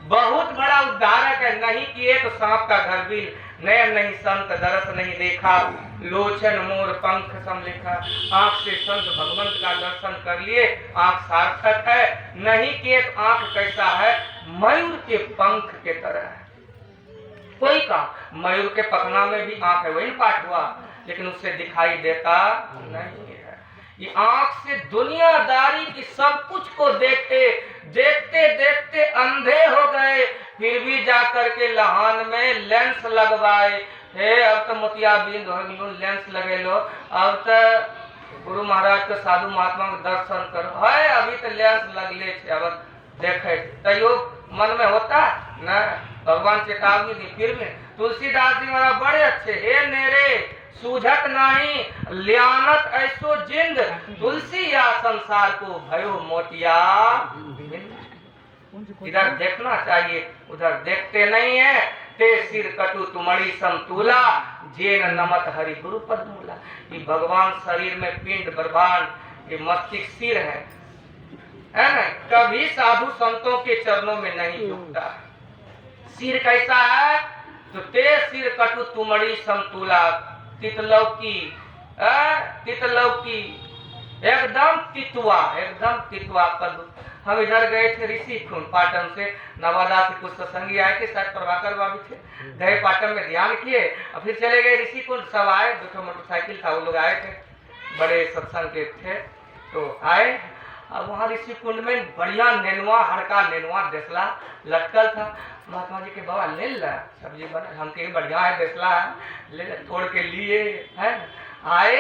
बहुत बड़ा उद्धारक है। नहीं किए तो सांप का घर भी। नयन नहीं संत दरस नहीं देखा, लोचन मोर पंख सम लिखा। आंख से संत भगवंत का दर्शन कर लिए, आंख सार्थक है। नहीं किए तो आंख कैसा है, मयूर के पंख के तरह है। कोई काम, मयूर के पखना में भी आंख है, वही पाठ हुआ, लेकिन उससे दिखाई देता नहीं है। ये आंख से दुनियादारी की सब कुछ को देखते देखते देखते अंधे हो गए, फिर भी जाकर के लहान में लेंस लगवाए। हे अब तो मोतियाबिंद हो गलो, लेंस लगे लो, अब तो गुरु महाराज के साधु महात्मा के दर्शन करो। है अभी तो लेंस लगले, अब देखे तैयो मन में होता न, भगवान चेतावनी दी। फिर भी तुलसीदास जी महाराज बड़े अच्छे, हे नेरे सूझत नहीं लियानत ऐसो जिंद, तुलसी या संसार को भयो मोतिया। इधर देखना चाहिए, उधर देखते नहीं है। ते सिर कटु तुमड़ी समतूला, जेन नमत हरि गुरु पद मूला। ये भगवान शरीर में पिंड ब्रह्मांड, ये मस्तिष्क सिर है ना, कभी साधु संतों के चरणों में नहीं झुकता। सिर कैसा है, तो ते सिर कटु तुमड़ी समतुला, तितलौकी, तितलौकी एकदम तितवा कद्दू। हम इधर गए थे ऋषिकुंड पाटन से, नवादा से कुछ सत्संगी आए थे, शायद प्रभाकर बाबू थे, गए पाटन में ध्यान किए और फिर चले गए ऋषिकुंड। सब आए, 2 मोटरसाइकिल था, वो लोग आए थे, बड़े सत्संग के थे, तो आए। अब वहाँ ऋषिकुंड में बढ़िया नेनुआ, हड़का नेनुआ देसला लटकल था। महात्मा जी के बाबा ले ला सब्जी बना, हम के बढ़िया है देसला है, ले तोड़ के लिए है। आए,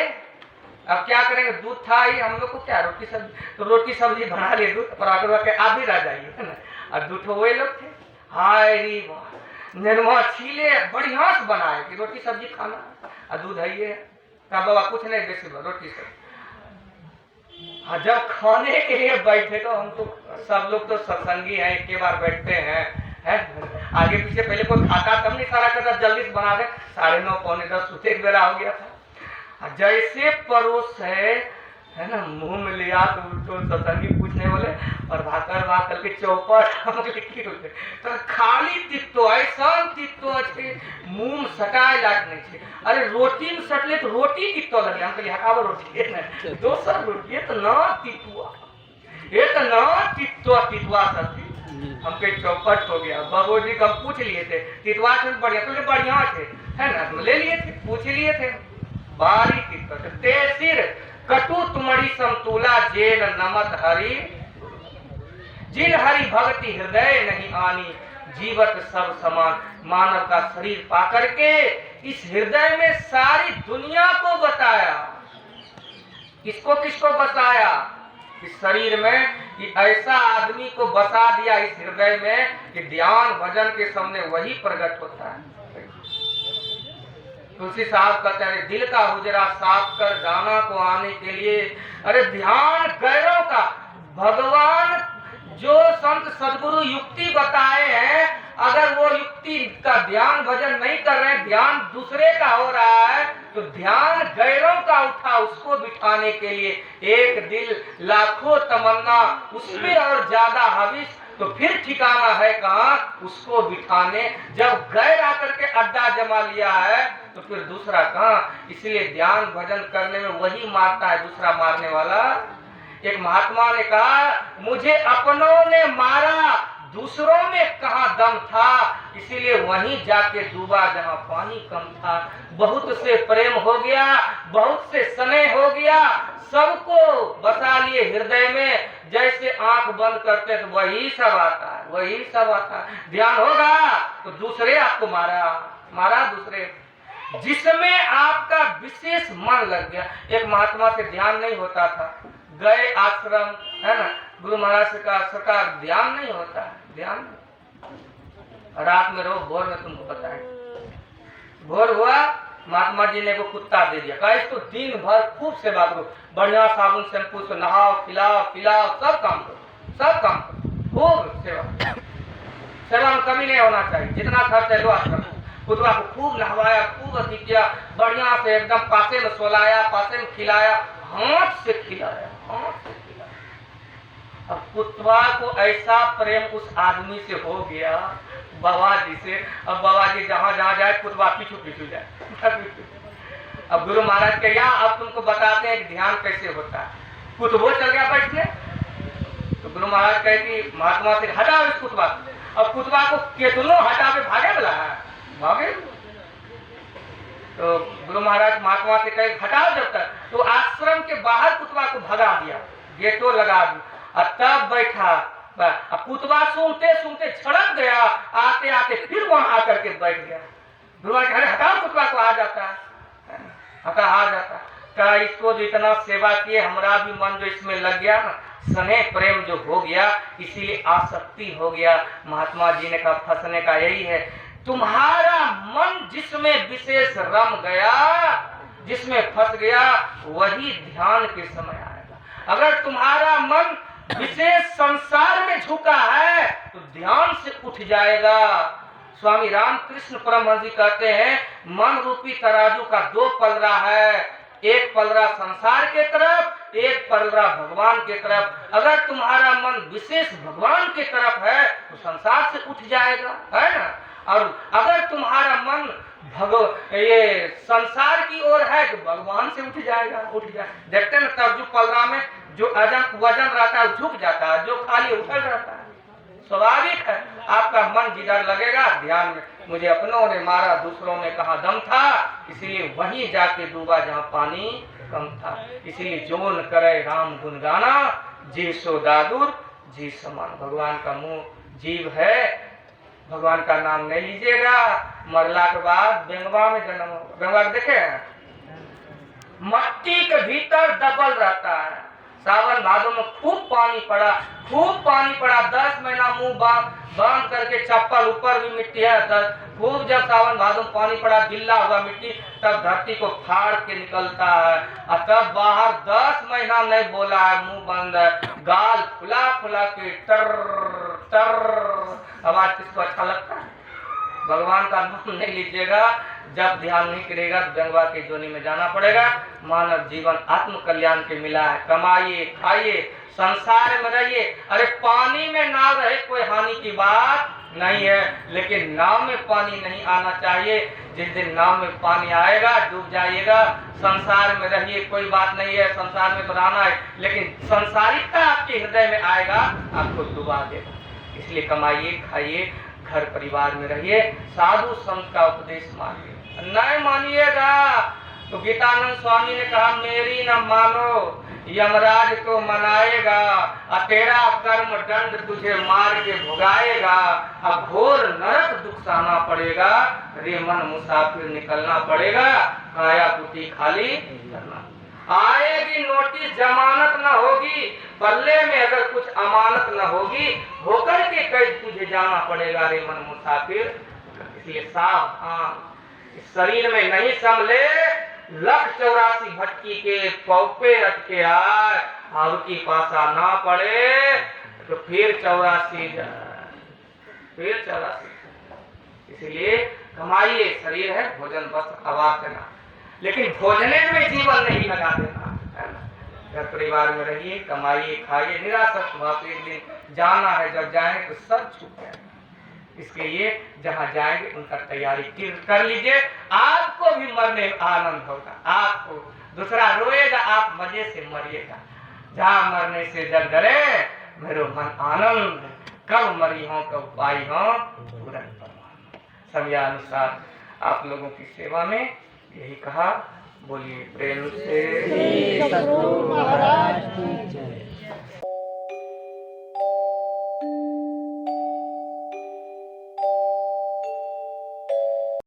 अब क्या करेंगे, दूध था ही, हम लोग को क्या रोटी सब्जी, तो रोटी सब्जी बना लिए, दूध पर आगे के आप भी रह जाइए, है ना। और दूध वही लोग थे। हाय री वाह, नेनुआ छीले बढ़िया से बनाए कि रोटी सब्जी खाना, और दूध है ये का बाबा कुछ नहीं, बेसी रोटी सब्जी। जब खाने के लिए बैठे तो हम तो सब लोग तो सत्संगी हैं, एक बार बैठते हैं, है आगे पीछे पहले कोई खाता तब नहीं सारा करता, जल्दी से बना दे, 9:30 पौने 10 सुते बेरा हो गया था। जैसे परोस है ना, मुंह में लिया तो सत्संगी पूछने बोले और भाकर वहां करके चौपट तो खाली तित्तो ऐसा तित्तो अच्छे मुंह में सटाए लायक नहीं छे। अरे रोटी में सटले तो रोटी तित्तो लगे, हम कहलिए हटाओ रोटी है ना, दोसर रोटी, ये तो ना तितुआ, ये तो ना तितुआ सब्जी। हम कहीं चौपट हो गया। बाबू जी को हम पूछ लिए थे, तितुआ से बढ़िया, तो बढ़िया थे, है ना, तो ले लिए थे, पूछ लिए थे। बारी तित्तो ते सिर कटु तुमड़ी समतुला, जेल नमत हरि, जिन हरि भक्ति हृदय नहीं आनी, जीवत सब समान। मानव का शरीर पाकर के इस हृदय में सारी दुनिया को बताया। किसको किसको बताया? इस शरीर में कि ऐसा आदमी को बसा दिया इस हृदय में कि ध्यान भजन के सामने वही प्रकट होता है। तुलसी साहब कहते हैं दिल का हुजरा साफ कर गाना को आने के लिए। अरे ध्यान गैरों का, भगवान जो संत सदगुरु युक्ति बताए हैं, अगर वो युक्ति का ध्यान भजन नहीं कर रहे हैं, ध्यान दूसरे का हो रहा है, तो ध्यान गैरों का उठा उसको बिठाने के लिए। एक दिल लाखों तमन्ना, उसमें और ज्यादा हविस, तो फिर ठिकाना है कहाँ उसको बिठाने। जब गैर आकर के अड्डा जमा लिया है तो फिर दूसरा कहाँ। इसलिए ध्यान भजन करने में वही मारता है, दूसरा मारने वाला। एक महात्मा ने कहा मुझे अपनों ने मारा, दूसरों में कहाँ दम था, इसीलिए वहीं जाके डूबा जहाँ पानी कम था। बहुत से प्रेम हो गया, बहुत से स्नेह हो गया, सबको बसा लिए हृदय में। जैसे आंख बंद करते तो वही सब आता है, वही सब आता है। ध्यान होगा तो दूसरे आपको मारा दूसरे, जिसमें आपका विशेष मन लग गया। एक महात्मा से ध्यान नहीं होता था, गए आश्रम, है ना, गुरु महाराज से कहा सरकार ध्यान नहीं होता है, ध्यान रात में रहो, भोर में तुमको पता है। भोर हुआ, महात्मा जी ने वो कुत्ता दे दिया, कहा इसको दिन भर खूब सेवा करो, बढ़िया साबुन शैम्पू से नहाओ, खिलाओ पिलाओ, सब काम करो, खूब सेवा में कमी नहीं होना चाहिए। जितना खर्च है लो आश्रम। कुत्ता को खूब नहवाया, खूब अति किया, बढ़िया से एकदम पासे में सोलाया, पासे में खिलाया, हाथ से खिलाया। अब कुत्ता को ऐसा प्रेम उस आदमी से हो गया, बाबा जी से। अब बाबा जी जहाँ जहाँ जाए कुत्ता पीछू जाए। अब गुरु महाराज के यहाँ अब तुमको बताते हैं कि ध्यान कैसे होता है। कुत्ता चल गया बैठने, तो गुरु महाराज कहे कि महात्मा से हटाओ इस कुत्ता। अब कुत्ता को कितनों हटा के भागे वाला है, भागे। तो गुरु महाराज महात्मा से कहे हटाओ जब तक, तो आश्रम के बाहर कुत्ता को भगा दिया, गेटो लगा दी, और तब बैठा। कुत्ता सूंघते छड़क गया, आते आते फिर वहां आकर के बैठ गया। गुरु महाराज हटाओ कुत्ता को, आ जाता आ जाता। क्या इसको जो इतना सेवा किए, हमारा भी मन जो इसमें लग गया ना, स्नेह प्रेम जो हो गया, इसीलिए आसक्ति हो गया। महात्मा जी ने कहा फंसने का यही है, तुम्हारा मन जिसमें विशेष रम गया, जिसमें फंस गया, वही ध्यान के समय आएगा। अगर तुम्हारा मन विशेष संसार में झुका है तो ध्यान से उठ जाएगा। स्वामी रामकृष्ण परमहंस जी कहते हैं मन रूपी तराजू का 2 पलड़ा है, एक पलड़ा संसार के तरफ, एक पलड़ा भगवान के तरफ। अगर तुम्हारा मन विशेष भगवान के तरफ है तो संसार से उठ जाएगा, है ना। और अगर तुम्हारा मन ये संसार की ओर है तो भगवान से उठ जाएगा, उठ जाए। देखते हैं ना तरजू पलरा में जो वजन रहता है झुक जाता है, जो खाली उठल रहता है। स्वाभाविक है, आपका मन जिधर लगेगा ध्यान में, मुझे अपनों ने मारा दूसरों में कहा दम था, इसलिए वहीं जाके डूबा जहाँ पानी कम था। इसलिए जोन करे राम गुण गाना, जी सो दादुर जी समान। भगवान का मुंह जीव है, भगवान का नाम नहीं लीजिएगा, मरला के बाद बेंगवा में जन्म होगा। बेंगवा देखे मट्टी के भीतर दबल रहता है। सावन भादो में खूब पानी पड़ा, खूब पानी पड़ा, 10 महीना मुंह बांध करके चप्पल ऊपर भी मिट्टी है। खूब जब सावन भादो में पानी पड़ा, गिल्ला हुआ मिट्टी, तब धरती को फाड़ के निकलता है। और तब बाहर 10 महीना नहीं बोला है, मुंह बंद है, गाल फुला फुला के टर टर आवाज। किसको अच्छा लगता है? भगवान का नाम नहीं लीजिएगा, जब ध्यान नहीं करेगा तो गंगा के जोनी में जाना पड़ेगा। मानव जीवन आत्म कल्याण के मिला है, कमाइए खाइए संसार में रहिए। अरे पानी में ना रहे कोई हानि की बात नहीं है, लेकिन नाव में पानी नहीं आना चाहिए। जिस दिन नाव में पानी आएगा डूब जाइएगा। संसार में रहिए, कोई बात नहीं है, संसार में तो रहना है, लेकिन संसारिकता आपके हृदय में आएगा आपको डुबा देगा। इसलिए कमाइए खाइए, घर परिवार में रहिए, साधु संत का उपदेश मानिए। नहीं मानिएगा तो गीतानंद स्वामी ने कहा मेरी न मानो यमराज तो मनाएगा, तेरा कर्म दंड तुझे मार के भुगाएगा, अब घोर नरक दुख सहना पड़ेगा, रे मन मुसाफिर निकलना पड़ेगा, काया कुटी खाली करना। आएगी नोटिस जमानत न होगी, पल्ले में अगर कुछ अमानत न होगी, होकर के कैद तुझे जाना पड़ेगा, रे मन मुसाफिर। इसलिए सावधान, शरीर में नहीं संभले 184 भटकी के पौपे अटके आए, अब की पासा ना पड़े तो फिर 84 फिर 84। इसलिए कमाइए, शरीर है, भोजन वस्त्र आवास देना, लेकिन भोजने में जीवन नहीं लगा देना, है ना। घर परिवार में रहिए, कमाइए खाइए, निराशक्त भाव। एक दिन जाना है, जब जाएंगे तो सब छूट जाएगा। इसके लिए जहाँ जाएंगे उनका तैयारी कर लीजिए, आपको भी मरने में आनंद होगा। आपको दूसरा रोएगा, आप मजे से मरिएगा। जहाँ मरने से जग डरे मेरो मन आनंद, कब मरी हो कब पाई हो तुरंत परमानंद। समयानुसार आप लोगों की सेवा में यही कहा। बोलिए प्रेम से।